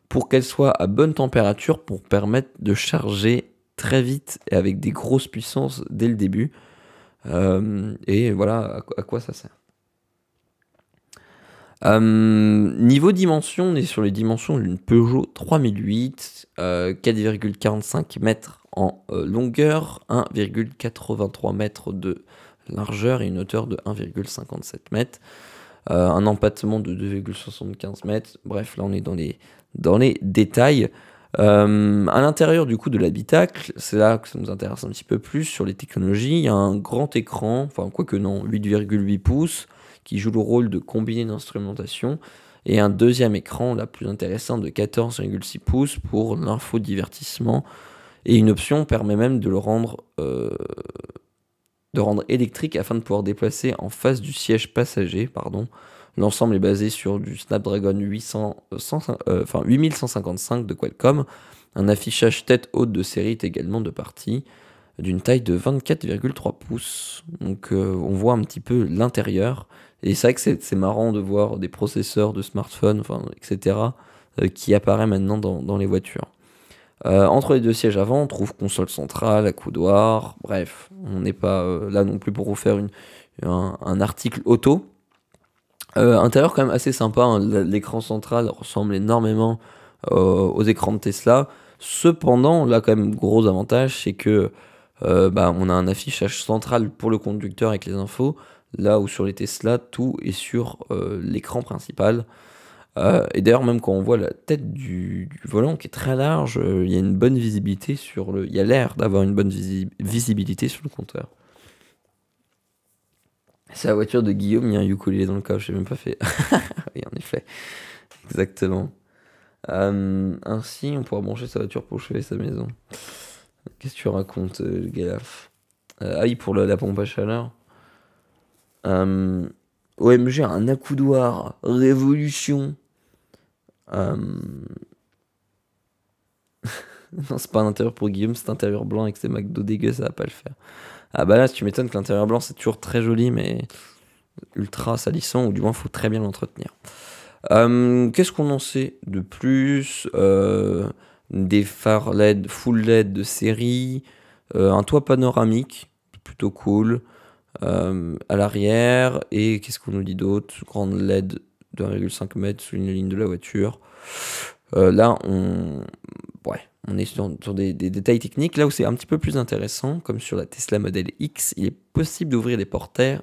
pour qu'elle soit à bonne température pour permettre de charger très vite et avec des grosses puissances dès le début. Et voilà à quoi ça sert. Niveau dimension, on est sur les dimensions d'une Peugeot 3008, 4,45 mètres en longueur, 1,83 mètres de largeur et une hauteur de 1,57 mètres. Un empattement de 2,75 mètres. Bref, là on est dans les détails. À l'intérieur du coup de l'habitacle, c'est là que ça nous intéresse un petit peu plus sur les technologies. Il y a un grand écran, enfin quoique non, 8,8 pouces, qui joue le rôle de combiné d'instrumentation, et un deuxième écran, la plus intéressant, de 14,6 pouces pour l'infodivertissement, et une option permet même de le rendre électrique afin de pouvoir déplacer en face du siège passager, pardon. L'ensemble est basé sur du Snapdragon 8155 de Qualcomm. Un affichage tête haute de série est également de partie, d'une taille de 24,3 pouces. Donc on voit un petit peu l'intérieur. Et c'est vrai que c'est marrant de voir des processeurs de smartphones, etc., qui apparaissent maintenant dans les voitures. Entre les deux sièges avant, on trouve console centrale, accoudoir, bref, on n'est pas là non plus pour vous faire un article auto. Intérieur quand même assez sympa, hein. L'écran central ressemble énormément aux écrans de Tesla. Cependant, là quand même gros avantage, c'est que on a un affichage central pour le conducteur avec les infos, là où sur les Tesla, tout est sur l'écran principal. Et d'ailleurs, même quand on voit la tête du volant qui est très large, il y a une bonne visibilité il y a l'air d'avoir une bonne visibilité sur le compteur. C'est la voiture de Guillaume, il y a un ukulélé dans le coffre, j'ai même pas fait. Oui, en effet, exactement. Ainsi, on pourra brancher sa voiture pour chauffer sa maison. Qu'est-ce que tu racontes, Galaf? Ah oui, pour la pompe à chaleur. OMG, un accoudoir, révolution. Euh, Non, c'est pas un intérieur pour Guillaume, c'est un intérieur blanc avec ses McDo dégueux, ça va pas le faire. Ah bah là, tu m'étonnes que l'intérieur blanc, c'est toujours très joli, mais ultra salissant, ou du moins, faut très bien l'entretenir. Qu'est-ce qu'on en sait de plus? Des phares LED, full LED de série, un toit panoramique, plutôt cool, à l'arrière, et qu'est-ce qu'on nous dit d'autre? Grande LED de 1,5 m sous une ligne de la voiture. Là, ouais, on est sur des détails techniques. Là où c'est un petit peu plus intéressant, comme sur la Tesla Model X, il est possible d'ouvrir des portières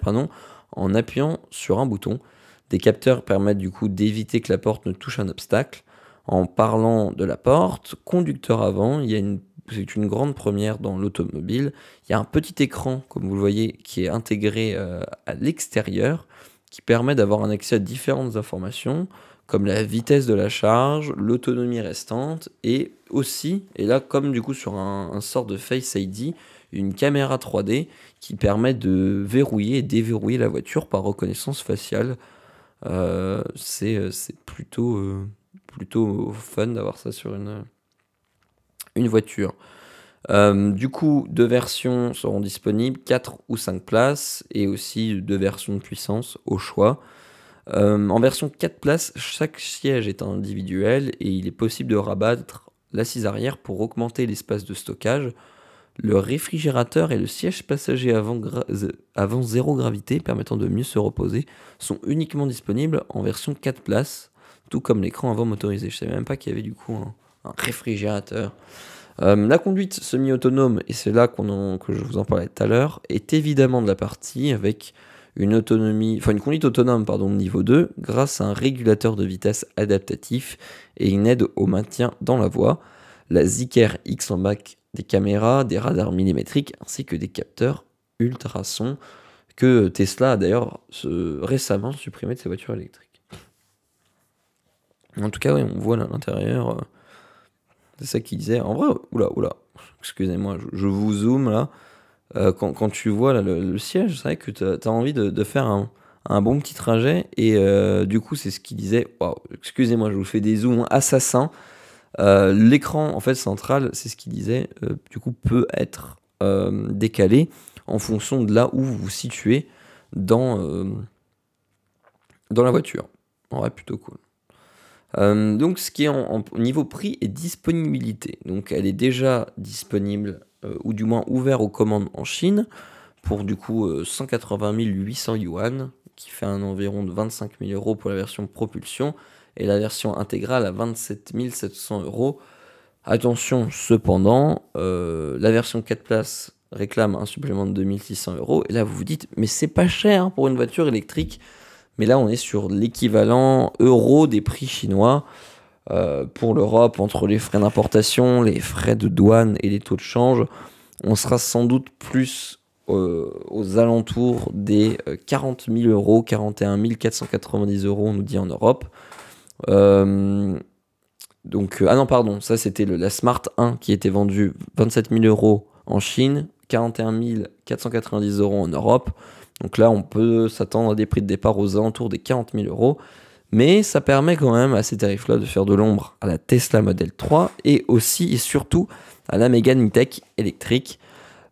pardon, en appuyant sur un bouton. Des capteurs permettent du coup d'éviter que la porte ne touche un obstacle. En parlant de la porte, conducteur avant, c'est une grande première dans l'automobile. Il y a un petit écran, comme vous le voyez, qui est intégré à l'extérieur, qui permet d'avoir un accès à différentes informations, comme la vitesse de la charge, l'autonomie restante, et aussi, et là comme du coup sur un sort de Face ID, une caméra 3D qui permet de verrouiller et déverrouiller la voiture par reconnaissance faciale. C'est plutôt fun d'avoir ça sur une voiture. Du coup, 2 versions seront disponibles, 4 ou 5 places, et aussi 2 versions de puissance au choix. En version 4 places, chaque siège est individuel et il est possible de rabattre l'assise arrière pour augmenter l'espace de stockage. Le réfrigérateur et le siège passager avant zéro gravité, permettant de mieux se reposer, sont uniquement disponibles en version 4 places, tout comme l'écran avant motorisé. Je savais même pas qu'il y avait du coup un réfrigérateur. La conduite semi-autonome, et c'est là que je vous en parlais tout à l'heure, est évidemment de la partie avec une conduite autonome niveau 2 grâce à un régulateur de vitesse adaptatif et une aide au maintien dans la voie. La Zeekr X embarque des caméras, des radars millimétriques ainsi que des capteurs ultrasons que Tesla a d'ailleurs récemment supprimé de ses voitures électriques. En tout cas, oui, on voit l'intérieur. C'est ça qu'il disait. En vrai, oula, excusez-moi, je vous zoome là. Quand tu vois là, le siège, c'est vrai que tu as envie de faire un bon petit trajet. Et du coup, c'est ce qu'il disait. Waouh, excusez-moi, je vous fais des zooms assassins. L'écran en fait central, c'est ce qu'il disait, du coup peut être décalé en fonction de là où vous vous situez dans la voiture. En vrai, plutôt cool. Donc ce qui est en niveau prix et disponibilité. Donc elle est déjà disponible ou du moins ouvert aux commandes en Chine pour du coup 180 800 yuan, qui fait un environ de 25 000 euros pour la version propulsion et la version intégrale à 27 700 euros. Attention cependant, la version 4 places réclame un supplément de 2600 euros et là vous vous dites mais c'est pas cher pour une voiture électrique. Mais là, on est sur l'équivalent euro des prix chinois. Pour l'Europe, entre les frais d'importation, les frais de douane et les taux de change, on sera sans doute plus aux alentours des 40 000 euros, 41 490 euros, on nous dit en Europe. Ah non, pardon, ça c'était la Smart 1 qui était vendue 27 000 euros en Chine, 41 490 euros en Europe. Donc là, on peut s'attendre à des prix de départ aux alentours des 40 000 euros. Mais ça permet quand même à ces tarifs-là de faire de l'ombre à la Tesla Model 3 et aussi et surtout à la Megane E-Tech électrique.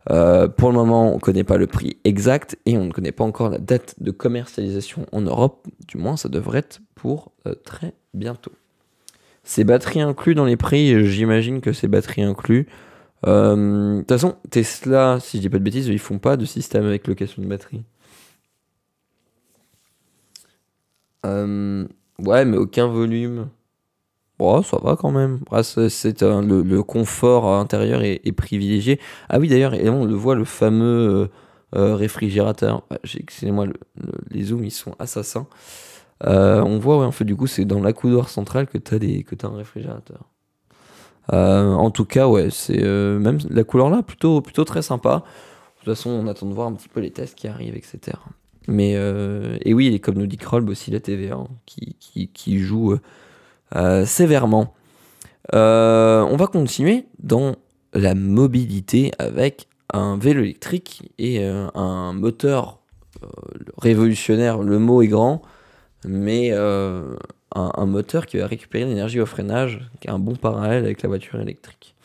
Pour le moment, on ne connaît pas le prix exact et on ne connaît pas encore la date de commercialisation en Europe. Du moins, ça devrait être pour très bientôt. C'est batteries inclus dans les prix, j'imagine que c'est batteries inclus. De toute façon, Tesla, si je dis pas de bêtises, ils font pas de système avec location de batterie. Ouais, mais aucun volume. Bon, ça va quand même. Ah, le confort intérieur est privilégié. Ah oui, d'ailleurs, et on le voit, le fameux réfrigérateur. Excusez-moi, les zooms, ils sont assassins. On voit, ouais, en fait, du coup, c'est dans l'accoudoir central que t'as un réfrigérateur. En tout cas, ouais, c'est même la couleur là, plutôt très sympa. De toute façon, on attend de voir un petit peu les tests qui arrivent, etc. Mais et oui, et comme nous dit Krolb aussi, la TVA qui joue sévèrement. On va continuer dans la mobilité avec un vélo électrique et un moteur révolutionnaire, le mot est grand, mais un moteur qui va récupérer l'énergie au freinage, qui est un bon parallèle avec la voiture électrique.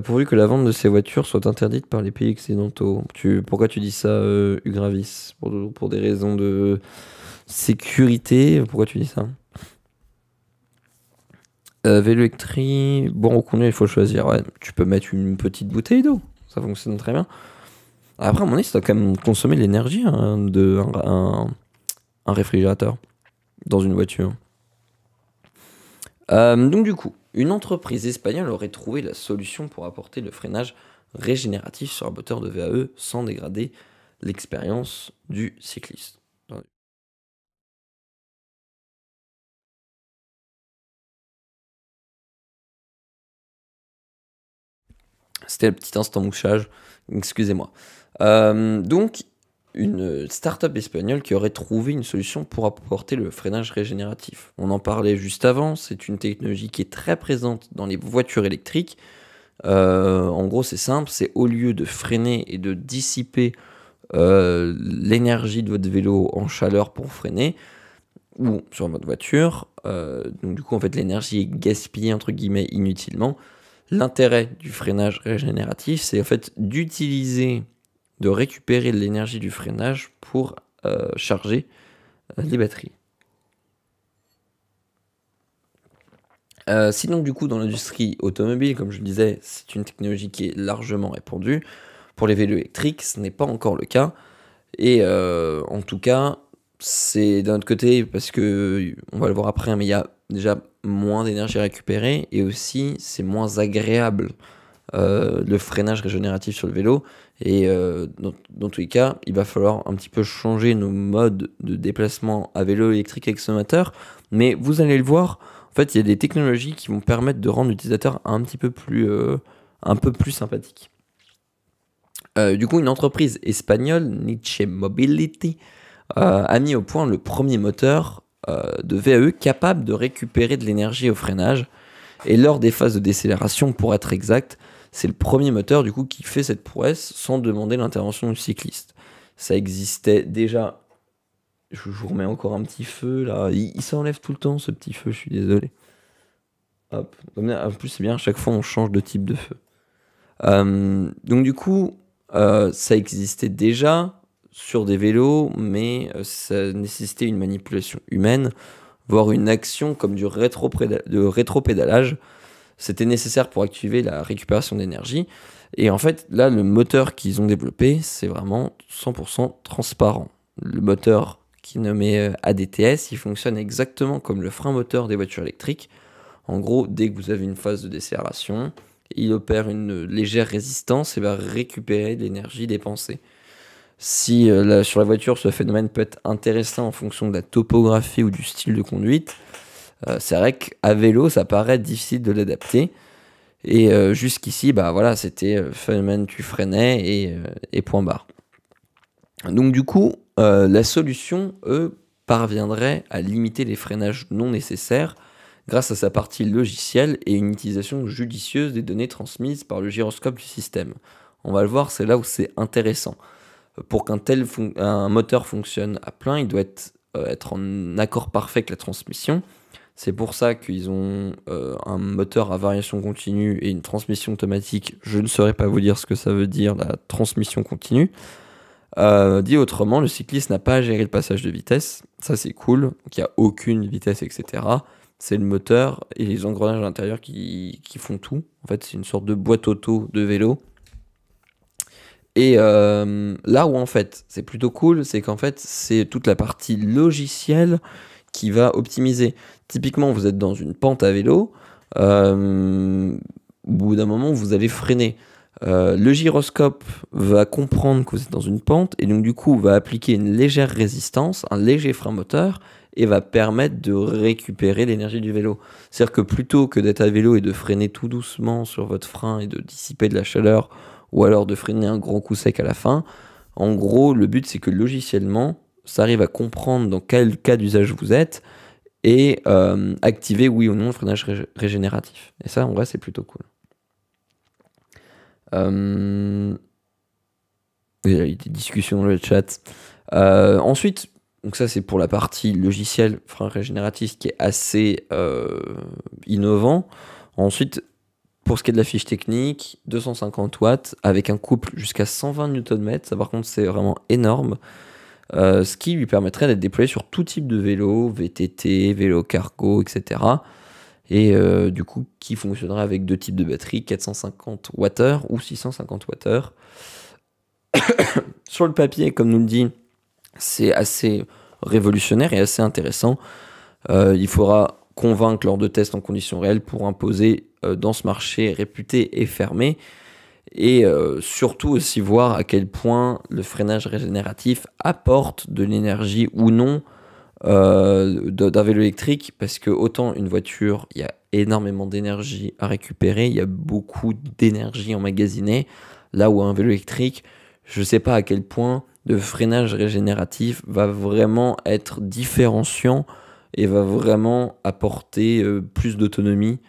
Pourvu que la vente de ces voitures soit interdite par les pays occidentaux. Pourquoi tu dis ça, Ugravis? Pour des raisons de sécurité? Pourquoi tu dis ça? Vélo électrique, bon au contenu, il faut choisir. Ouais, tu peux mettre une petite bouteille d'eau, ça fonctionne très bien. Après, à mon avis, ça doit quand même consommer de l'énergie, hein, un réfrigérateur dans une voiture. Donc du coup, une entreprise espagnole aurait trouvé la solution pour apporter le freinage régénératif sur un moteur de VAE sans dégrader l'expérience du cycliste. C'était le petit instant mouchage, excusez-moi. Donc, une start-up espagnole qui aurait trouvé une solution pour apporter le freinage régénératif. On en parlait juste avant, c'est une technologie qui est très présente dans les voitures électriques. En gros, c'est simple, c'est au lieu de freiner et de dissiper l'énergie de votre vélo en chaleur pour freiner, ou sur votre voiture, donc du coup, en fait, l'énergie est gaspillée, entre guillemets, inutilement. L'intérêt du freinage régénératif, c'est en fait d'utiliser, de récupérer de l'énergie du freinage pour charger les batteries. Sinon, du coup, dans l'industrie automobile, comme je le disais, c'est une technologie qui est largement répandue. Pour les vélos électriques, ce n'est pas encore le cas. Et en tout cas, c'est d'un autre côté, parce que on va le voir après, mais il y a déjà moins d'énergie récupérée et aussi c'est moins agréable le freinage régénératif sur le vélo. Et dans tous les cas, il va falloir un petit peu changer nos modes de déplacement à vélo électrique avec ce moteur. Mais vous allez le voir, en fait, il y a des technologies qui vont permettre de rendre l'utilisateur un peu plus sympathique. Du coup, une entreprise espagnole, Niche Mobility, a mis au point le premier moteur de VAE capable de récupérer de l'énergie au freinage. Et lors des phases de décélération, pour être exact, c'est le premier moteur du coup qui fait cette prouesse sans demander l'intervention du cycliste. Ça existait déjà. Je vous remets encore un petit feu là. Il s'enlève tout le temps ce petit feu, je suis désolé. Hop. En plus, c'est bien, à chaque fois on change de type de feu. Donc du coup, ça existait déjà sur des vélos, mais ça nécessitait une manipulation humaine, voire une action comme du rétropédalage. C'était nécessaire pour activer la récupération d'énergie. Et en fait, là, le moteur qu'ils ont développé, c'est vraiment 100% transparent. Le moteur qui est nommé ADTS, il fonctionne exactement comme le frein moteur des voitures électriques. En gros, dès que vous avez une phase de décélération, il opère une légère résistance et va récupérer l'énergie dépensée. Si sur la voiture, ce phénomène peut être intéressant en fonction de la topographie ou du style de conduite, c'est vrai qu'à vélo, ça paraît difficile de l'adapter. Et jusqu'ici, bah voilà, c'était phénomène, tu freinais et point barre. Donc du coup, la solution, parviendrait à limiter les freinages non nécessaires grâce à sa partie logicielle et une utilisation judicieuse des données transmises par le gyroscope du système. On va le voir, c'est là où c'est intéressant. Pour un moteur fonctionne à plein, il doit être en accord parfait avec la transmission. C'est pour ça qu'ils ont un moteur à variation continue et une transmission automatique. Je ne saurais pas vous dire ce que ça veut dire, la transmission continue. Dit autrement, le cycliste n'a pas à gérer le passage de vitesse. Ça, c'est cool. Donc, il n'y a aucune vitesse, etc. C'est le moteur et les engrenages à l'intérieur qui font tout. En fait, c'est une sorte de boîte auto de vélo. Et là où, en fait, c'est plutôt cool, c'est qu'en fait, c'est toute la partie logicielle qui va optimiser. Typiquement, vous êtes dans une pente à vélo. Au bout d'un moment, vous allez freiner. Le gyroscope va comprendre que vous êtes dans une pente et donc du coup va appliquer une légère résistance, un léger frein moteur et va permettre de récupérer l'énergie du vélo. C'est-à-dire que plutôt que d'être à vélo et de freiner tout doucement sur votre frein et de dissiper de la chaleur ou alors de freiner un grand coup sec à la fin, en gros le but c'est que logiciellement ça arrive à comprendre dans quel cas d'usage vous êtes et activer oui ou non le freinage régénératif. Et ça en vrai c'est plutôt cool. Il y a eu des discussions dans le chat. Ensuite, donc ça c'est pour la partie logiciel frein régénératif qui est assez innovant. Ensuite, pour ce qui est de la fiche technique, 250 watts avec un couple jusqu'à 120 Nm. Ça par contre c'est vraiment énorme. Ce qui lui permettrait d'être déployé sur tout type de vélo, VTT, vélo cargo, etc. Et du coup, qui fonctionnera avec deux types de batteries, 450 Wh ou 650 Wh. Sur le papier, comme nous le dit, c'est assez révolutionnaire et assez intéressant. Il faudra convaincre lors de tests en conditions réelles pour imposer dans ce marché réputé et fermé. Et surtout aussi voir à quel point le freinage régénératif apporte de l'énergie ou non d'un vélo électrique, parce que autant une voiture, il y a énormément d'énergie à récupérer, il y a beaucoup d'énergie emmagasinée, là où un vélo électrique, je ne sais pas à quel point le freinage régénératif va vraiment être différenciant et va vraiment apporter plus d'autonomie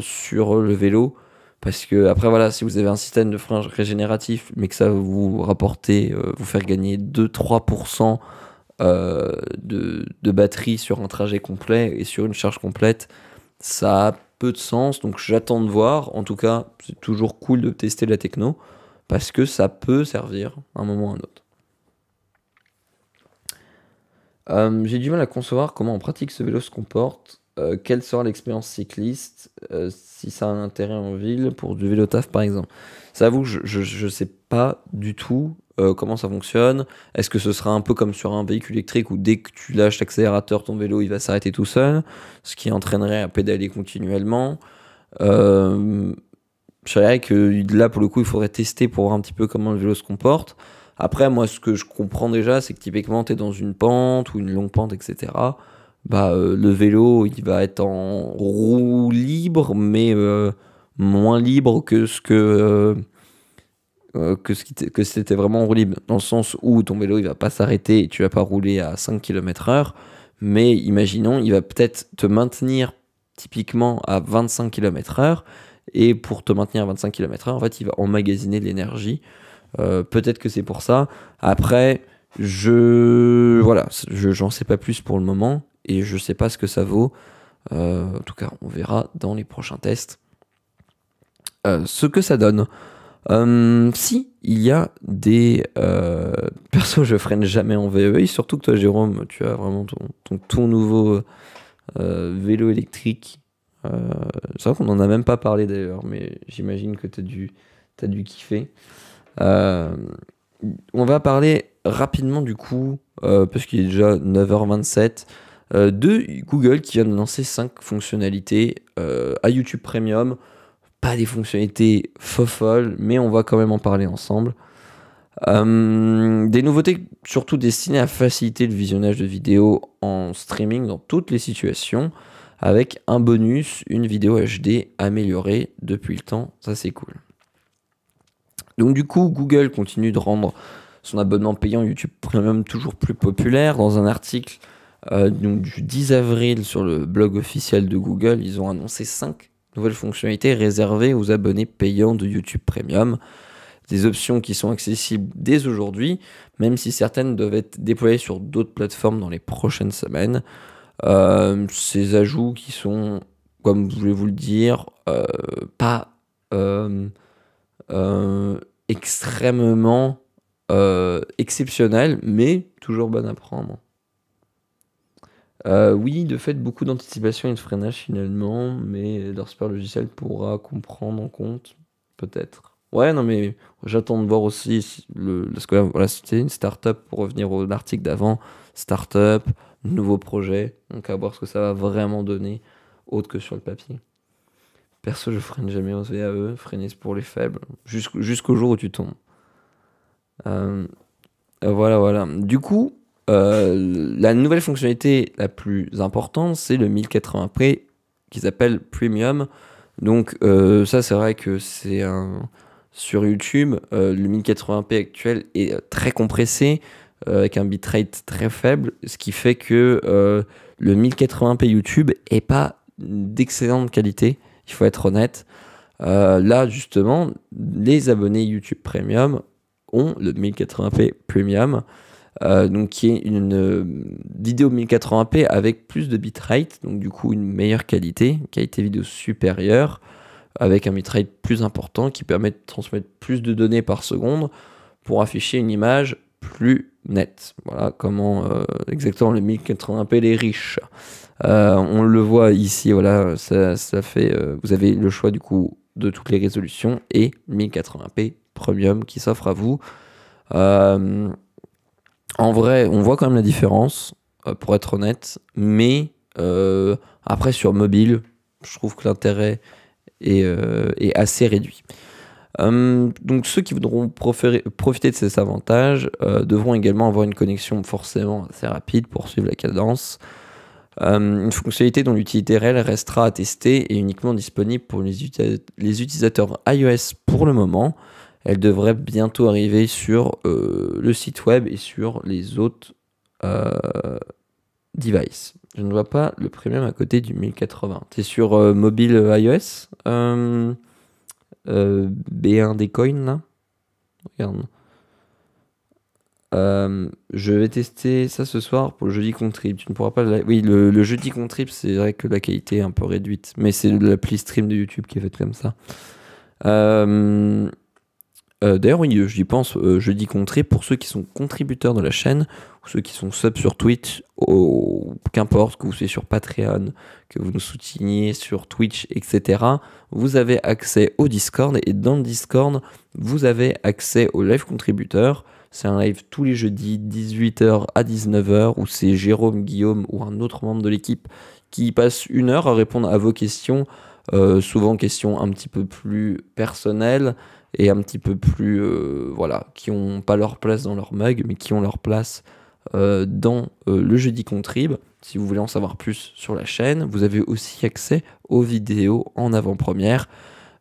sur le vélo. Parce que après voilà, si vous avez un système de frein régénératif, mais que ça va vous rapporter, vous faire gagner 2-3% de batterie sur un trajet complet et sur une charge complète, ça a peu de sens. Donc j'attends de voir. En tout cas, c'est toujours cool de tester la techno parce que ça peut servir à un moment ou à un autre. J'ai du mal à concevoir comment en pratique ce vélo se comporte. Quelle sera l'expérience cycliste si ça a un intérêt en ville pour du vélo taf par exemple. Ça avoue que je sais pas du tout comment ça fonctionne. Est-ce que ce sera un peu comme sur un véhicule électrique où dès que tu lâches l'accélérateur, ton vélo il va s'arrêter tout seul, ce qui entraînerait à pédaler continuellement. Je dirais que là pour le coup il faudrait tester pour voir un petit peu comment le vélo se comporte. Après moi ce que je comprends déjà c'est que typiquement tu es dans une pente ou une longue pente, etc. Bah, le vélo, il va être en roue libre, mais moins libre que c'était vraiment en roue libre. Dans le sens où ton vélo, il va pas s'arrêter et tu vas pas rouler à 5 km/h. Mais imaginons, il va peut-être te maintenir typiquement à 25 km/h. Et pour te maintenir à 25 km/h, en fait, il va emmagasiner de l'énergie. Peut-être que c'est pour ça. Après, voilà, j'en sais pas plus pour le moment. Et je sais pas ce que ça vaut. En tout cas, on verra dans les prochains tests ce que ça donne. Si il y a des perso, je freine jamais en VE, surtout que toi, Jérôme, tu as vraiment ton tout nouveau vélo électrique. C'est vrai qu'on en a même pas parlé d'ailleurs, mais j'imagine que t'as dû kiffer. On va parler rapidement du coup, parce qu'il est déjà 9h27. De Google qui vient de lancer 5 fonctionnalités à YouTube Premium. Pas des fonctionnalités folles, mais on va quand même en parler ensemble. Des nouveautés surtout destinées à faciliter le visionnage de vidéos en streaming dans toutes les situations, avec un bonus, une vidéo HD améliorée depuis le temps. Ça c'est cool. Donc du coup, Google continue de rendre son abonnement payant YouTube Premium toujours plus populaire. Dans un article donc du 10 avril sur le blog officiel de Google, ils ont annoncé 5 nouvelles fonctionnalités réservées aux abonnés payants de YouTube Premium. Des options qui sont accessibles dès aujourd'hui, même si certaines doivent être déployées sur d'autres plateformes dans les prochaines semaines. Ces ajouts qui sont, comme je vais vous le dire, pas extrêmement exceptionnels, mais toujours bon à prendre. Oui, de fait, beaucoup d'anticipation et de freinage finalement, mais leur super logiciel pourra comprendre en compte, peut-être. Ouais, non, mais j'attends de voir aussi parce que voilà, c'était une startup pour revenir à l'article d'avant. Startup, nouveau projet, donc à voir ce que ça va vraiment donner, autre que sur le papier. Perso, je freine jamais aux VAE, freiner c'est pour les faibles, jusqu'au jour où tu tombes. Voilà. Du coup, la nouvelle fonctionnalité la plus importante, c'est le 1080p qui s'appelle Premium. Donc ça, c'est vrai que c'est sur YouTube, le 1080p actuel est très compressé, avec un bitrate très faible, ce qui fait que le 1080p YouTube est pas d'excellente qualité, il faut être honnête. Là, justement, les abonnés YouTube Premium ont le 1080p Premium. donc qui est une vidéo 1080p avec plus de bitrate, donc du coup une meilleure qualité vidéo supérieure, avec un bitrate plus important qui permet de transmettre plus de données par seconde pour afficher une image plus nette. Voilà comment exactement le 1080p est riche. On le voit ici, voilà, ça fait, vous avez le choix du coup de toutes les résolutions et 1080p Premium qui s'offre à vous. En vrai, on voit quand même la différence, pour être honnête, mais après sur mobile, je trouve que l'intérêt est assez réduit. Donc ceux qui voudront profiter de ces avantages devront également avoir une connexion forcément assez rapide pour suivre la cadence. Une fonctionnalité dont l'utilité réelle restera à tester et uniquement disponible pour les utilisateurs iOS pour le moment. Elle devrait bientôt arriver sur le site web et sur les autres devices. Je ne vois pas le premium à côté du 1080. C'est sur mobile iOS B1 des coins là. Regarde. Je vais tester ça ce soir pour le jeudi contrib. Tu ne pourras pas. Oui, le jeudi contrib, c'est vrai que la qualité est un peu réduite, mais c'est l'appli stream de YouTube qui est faite comme ça. D'ailleurs, oui, j'y pense, jeudi contrib pour ceux qui sont contributeurs de la chaîne ou ceux qui sont subs sur Twitch, qu'importe que vous soyez sur Patreon, que vous nous souteniez sur Twitch, etc. Vous avez accès au Discord et dans le Discord, vous avez accès au live contributeur. C'est un live tous les jeudis, 18h à 19h, où c'est Jérôme, Guillaume ou un autre membre de l'équipe qui passe 1 heure à répondre à vos questions, souvent questions un petit peu plus personnelles et un petit peu plus, voilà, qui n'ont pas leur place dans leur mug, mais qui ont leur place dans le jeudi contrib. Si vous voulez en savoir plus sur la chaîne, vous avez aussi accès aux vidéos en avant-première.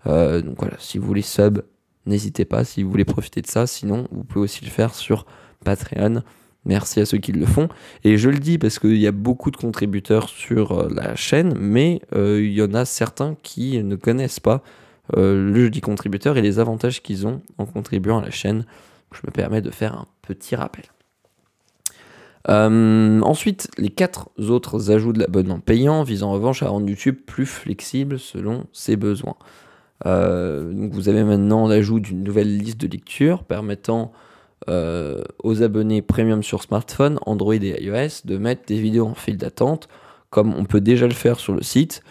Donc voilà, si vous voulez sub, n'hésitez pas si vous voulez profiter de ça. Sinon, vous pouvez aussi le faire sur Patreon. Merci à ceux qui le font. Et je le dis parce qu'il y a beaucoup de contributeurs sur la chaîne, mais il y en a certains qui ne connaissent pas le jeudi contributeur et les avantages qu'ils ont en contribuant à la chaîne. Je me permets de faire un petit rappel. Ensuite, les 4 autres ajouts de l'abonnement payant visent en revanche à rendre YouTube plus flexible selon ses besoins. Donc vous avez maintenant l'ajout d'une nouvelle liste de lecture permettant aux abonnés premium sur smartphone, Android et iOS de mettre des vidéos en file d'attente comme on peut déjà le faire sur le site,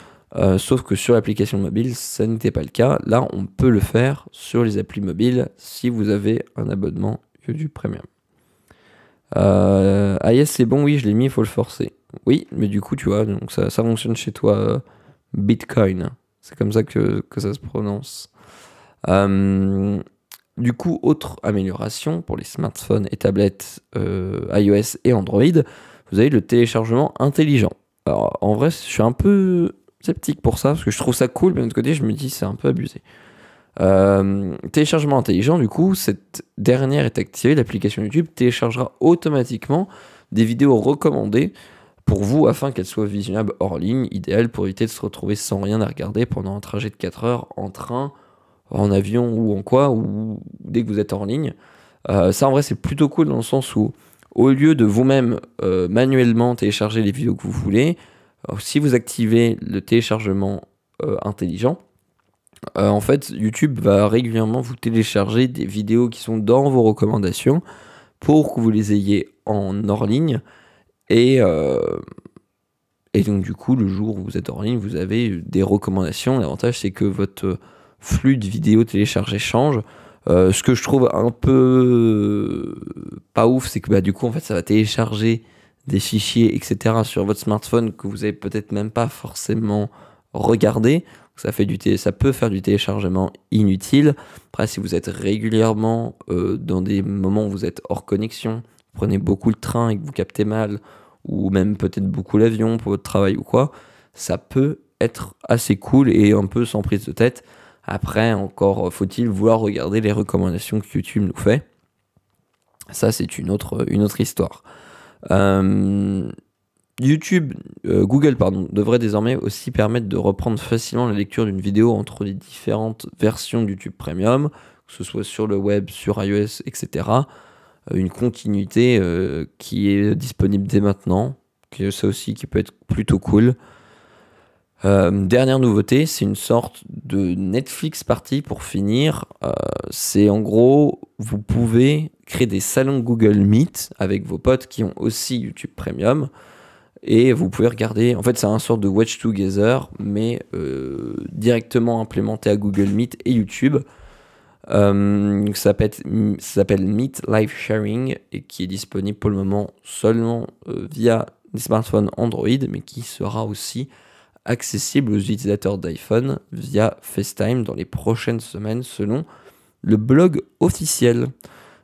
sauf que sur l'application mobile ça n'était pas le cas. Là on peut le faire sur les applis mobiles si vous avez un abonnement YouTube Premium. Ah yes, c'est bon, oui je l'ai mis, il faut le forcer. Oui, mais du coup tu vois, donc ça fonctionne chez toi, Bitcoin. C'est comme ça que ça se prononce. Du coup, autre amélioration pour les smartphones et tablettes iOS et Android, vous avez le téléchargement intelligent. Alors, en vrai, je suis un peu sceptique pour ça, parce que je trouve ça cool, mais d'un autre côté, je me dis c'est un peu abusé. Téléchargement intelligent, du coup, cette dernière est activée, l'application YouTube téléchargera automatiquement des vidéos recommandées pour vous afin qu'elles soient visionnables hors ligne, idéal pour éviter de se retrouver sans rien à regarder pendant un trajet de 4 heures en train, en avion ou en quoi, ou dès que vous êtes hors ligne. Ça en vrai c'est plutôt cool dans le sens où au lieu de vous-même manuellement télécharger les vidéos que vous voulez, si vous activez le téléchargement intelligent, en fait YouTube va régulièrement vous télécharger des vidéos qui sont dans vos recommandations pour que vous les ayez en hors ligne. Et donc du coup, le jour où vous êtes hors ligne, vous avez des recommandations. L'avantage, c'est que votre flux de vidéos téléchargées change. Ce que je trouve un peu pas ouf, c'est que du coup, en fait, ça va télécharger des fichiers, etc. sur votre smartphone que vous avez peut-être même pas forcément regardé. Ça peut faire du téléchargement inutile. Après, si vous êtes régulièrement dans des moments où vous êtes hors connexion, prenez beaucoup le train et que vous captez mal, ou même peut-être beaucoup l'avion pour votre travail ou quoi, ça peut être assez cool et un peu sans prise de tête. Après, encore faut-il vouloir regarder les recommandations que YouTube nous fait. Ça, c'est une autre histoire. Google devrait désormais aussi permettre de reprendre facilement la lecture d'une vidéo entre les différentes versions de YouTube Premium, que ce soit sur le web, sur iOS, etc. une continuité qui est disponible dès maintenant, ça aussi qui peut être plutôt cool. Dernière nouveauté, c'est une sorte de Netflix party pour finir. C'est en gros, vous pouvez créer des salons Google Meet avec vos potes qui ont aussi YouTube Premium. Et vous pouvez regarder, en fait c'est un sorte de Watch Together, mais directement implémenté à Google Meet et YouTube. Ça s'appelle Meet Live Sharing et qui est disponible pour le moment seulement via des smartphones Android, mais qui sera aussi accessible aux utilisateurs d'iPhone via FaceTime dans les prochaines semaines selon le blog officiel.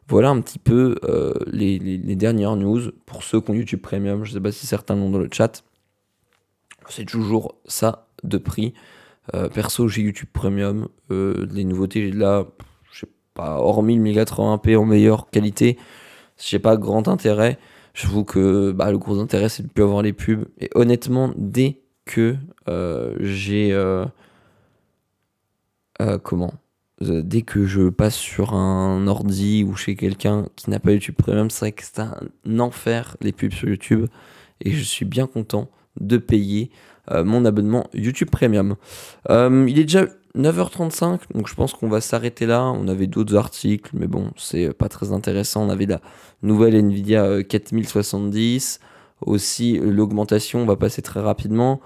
Voilà un petit peu les dernières news pour ceux qui ont YouTube Premium. Je ne sais pas si certains l'ont dans le chat. C'est toujours ça de prix. Perso, j'ai YouTube Premium. Les nouveautés là, je sais pas, hormis le 1080p en meilleure qualité, j'ai pas grand intérêt. J'avoue que le gros intérêt c'est de ne plus avoir les pubs. Et honnêtement, dès que dès que je passe sur un ordi ou chez quelqu'un qui n'a pas YouTube Premium, c'est vrai que c'est un enfer les pubs sur YouTube et je suis bien content de payer mon abonnement YouTube Premium. Il est déjà 9h35, donc je pense qu'on va s'arrêter là. On avait d'autres articles, mais bon, c'est pas très intéressant. On avait la nouvelle Nvidia 4070. Aussi, l'augmentation va passer très rapidement.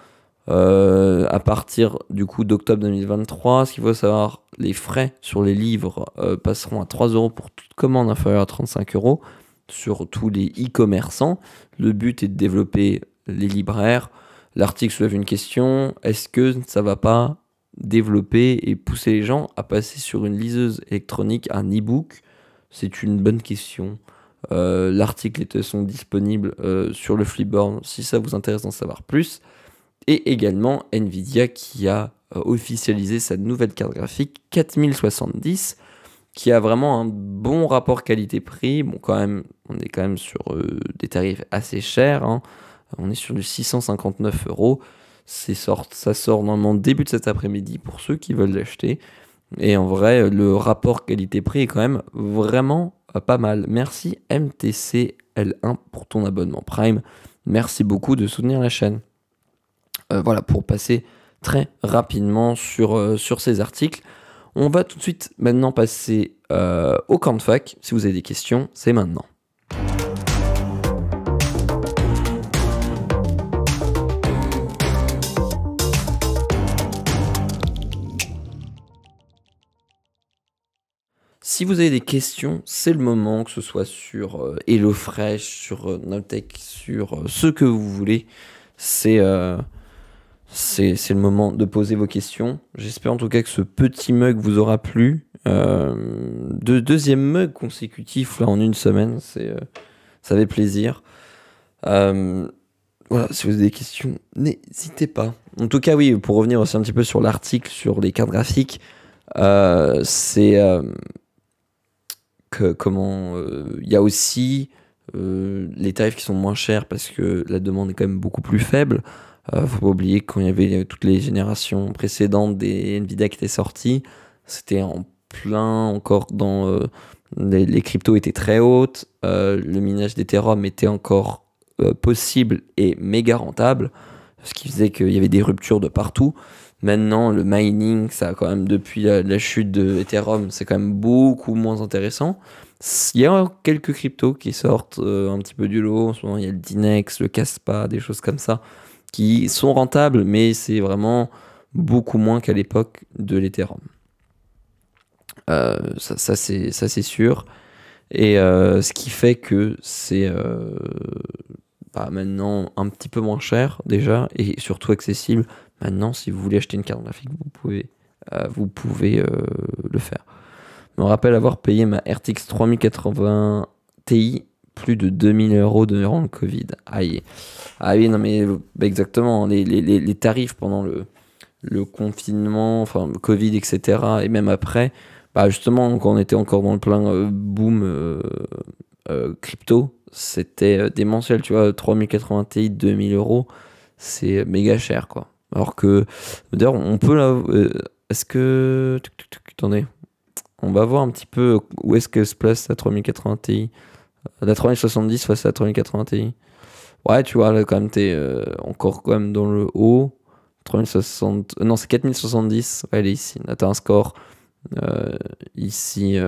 À partir du coup d'octobre 2023, ce qu'il faut savoir, les frais sur les livres passeront à 3 euros pour toute commande inférieure à 35 euros sur tous les e-commerçants. Le but est de développer les libraires. L'article soulève une question, est-ce que ça va pas développer et pousser les gens à passer sur une liseuse électronique, un e-book? C'est une bonne question. L'article est disponible sur le Flipboard si ça vous intéresse d'en savoir plus. Et également Nvidia qui a officialisé sa nouvelle carte graphique 4070 qui a vraiment un bon rapport qualité-prix. Bon, quand même, on est quand même sur des tarifs assez chers, hein. On est sur du 659 euros. Ça sort normalement début de cet après-midi pour ceux qui veulent l'acheter. Et en vrai, le rapport qualité-prix est quand même vraiment pas mal. Merci MTCL1 pour ton abonnement Prime. Merci beaucoup de soutenir la chaîne. Voilà, pour passer très rapidement sur ces articles. On va tout de suite maintenant passer au camp de fac. Si vous avez des questions, c'est maintenant. Si vous avez des questions, c'est le moment, que ce soit sur HelloFresh, sur Noltec, sur ce que vous voulez. C'est le moment de poser vos questions. J'espère en tout cas que ce petit mug vous aura plu. Deuxième mug consécutif là, en une semaine, ça fait plaisir. Voilà, si vous avez des questions, n'hésitez pas. En tout cas, oui, pour revenir aussi un petit peu sur l'article sur les cartes graphiques, il y a aussi les tarifs qui sont moins chers parce que la demande est quand même beaucoup plus faible. Faut pas oublier que quand il y avait toutes les générations précédentes des Nvidia qui étaient sorties, c'était en plein encore dans les cryptos étaient très hautes, le minage d'Ethereum était encore possible et méga rentable, ce qui faisait qu'il y avait des ruptures de partout. Maintenant, le mining, ça a quand même, depuis la chute de Ethereum, c'est quand même beaucoup moins intéressant. Il y a quelques cryptos qui sortent un petit peu du lot. En ce moment, il y a le Dinex, le Kaspa, des choses comme ça, qui sont rentables, mais c'est vraiment beaucoup moins qu'à l'époque de l'Ethereum. Ça c'est sûr. Et ce qui fait que c'est maintenant un petit peu moins cher déjà, et surtout accessible. Maintenant, si vous voulez acheter une carte graphique, vous pouvez le faire. Je me rappelle avoir payé ma RTX 3080 Ti plus de 2000 euros durant le Covid. Aïe. Ah oui, non mais exactement, les tarifs pendant le confinement, enfin le Covid, etc. Et même après, justement, quand on était encore dans le plein boom crypto, c'était démentiel, tu vois, 3080 Ti, 2000 euros, c'est méga cher, quoi. Alors que, d'ailleurs, on peut là. Est-ce que. Attendez. On va voir un petit peu où est-ce que se place la 3080 Ti. La 3070 face à la 3080 Ti. Ouais, tu vois, là, quand même, t'es encore quand même dans le haut. 3060... non, c'est 4070. Ouais, elle est ici. Là, t'as un score euh, ici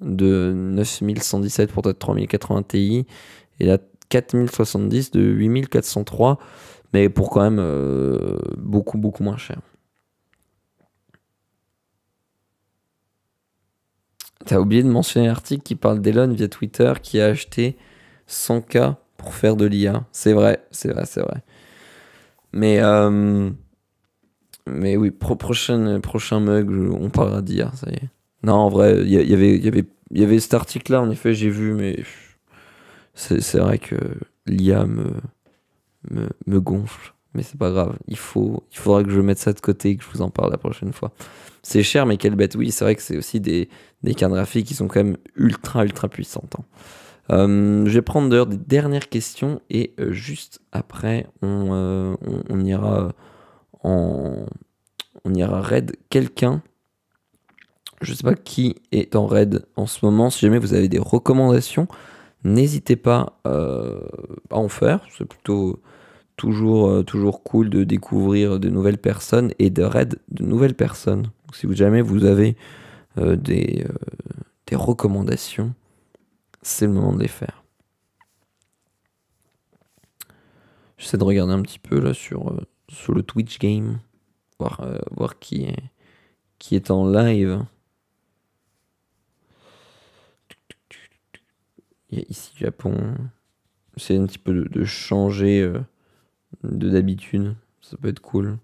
de 9117 pour ta 3080 Ti. Et la 4070 de 8403. Mais pour quand même beaucoup, beaucoup moins cher. T'as oublié de mentionner l'article qui parle d'Elon via Twitter qui a acheté 100K pour faire de l'IA. C'est vrai, c'est vrai, c'est vrai. Mais, euh, mais oui, prochain mug, on parlera d'IA, ça y est. Non, en vrai, il y avait cet article-là, en effet, j'ai vu, mais c'est vrai que l'IA me gonfle. Mais c'est pas grave, il faudra que je mette ça de côté et que je vous en parle la prochaine fois. C'est cher, mais quelle bête. Oui, c'est vrai que c'est aussi des cartes graphiques qui sont quand même ultra, ultra puissantes, hein. Je vais prendre d'ailleurs des dernières questions et juste après, on ira en, on ira raid quelqu'un. Je sais pas qui est en raid en ce moment. Si jamais vous avez des recommandations, n'hésitez pas à en faire. C'est plutôt toujours cool de découvrir de nouvelles personnes et de raid de nouvelles personnes. Donc, si jamais vous avez des recommandations, c'est le moment de les faire. J'essaie de regarder un petit peu là sur le Twitch game, voir qui est en live. Il y a ici Japon. J'essaie un petit peu de changer de d'habitude. Ça peut être cool.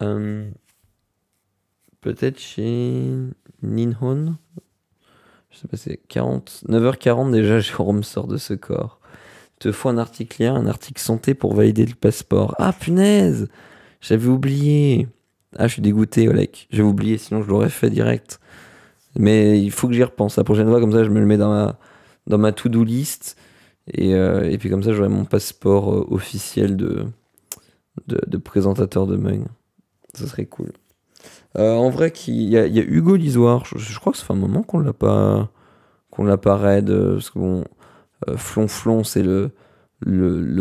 Euh, Peut-être chez Ninhon. Je sais pas, c'est 9h40 déjà, Jérôme sort de ce corps. Te faut un article hier, un article santé pour valider le passeport. Ah punaise! J'avais oublié. Ah, je suis dégoûté, Olek. J'avais oublié, sinon je l'aurais fait direct. Mais il faut que j'y repense. La prochaine fois, comme ça, je me le mets dans ma to-do list. Et puis comme ça, j'aurai mon passeport officiel de présentateur de mug. Ça serait cool. En vrai, il y a Hugo Lisoire. Je crois que ça fait un moment qu'on l'a pas raid. Parce que bon, Flonflon, c'est le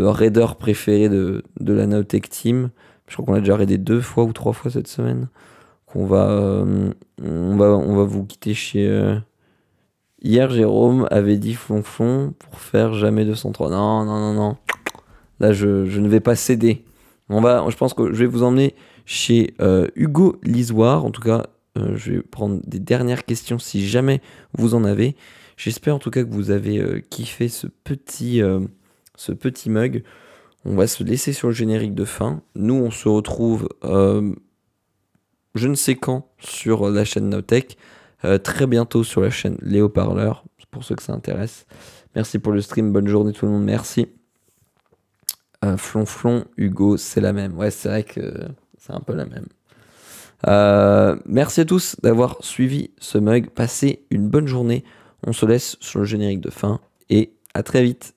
raider préféré de la Nowtech Team. Je crois qu'on l'a déjà raidé 2 fois ou 3 fois cette semaine. On va vous quitter chez. Hier, Jérôme avait dit Flonflon pour faire jamais 203. Non, non, non, non. Là, je ne vais pas céder. Je pense que je vais vous emmener chez Hugo Lisoire. En tout cas, je vais prendre des dernières questions si jamais vous en avez. J'espère en tout cas que vous avez kiffé ce petit mug. On va se laisser sur le générique de fin. Nous, on se retrouve je ne sais quand sur la chaîne Nowtech. Très bientôt sur la chaîne Léo Parleur, pour ceux que ça intéresse. Merci pour le stream. Bonne journée tout le monde. Merci. Flonflon, Hugo, c'est la même. Ouais, c'est vrai que c'est un peu la même. Merci à tous d'avoir suivi ce mug. Passez une bonne journée. On se laisse sur le générique de fin et à très vite.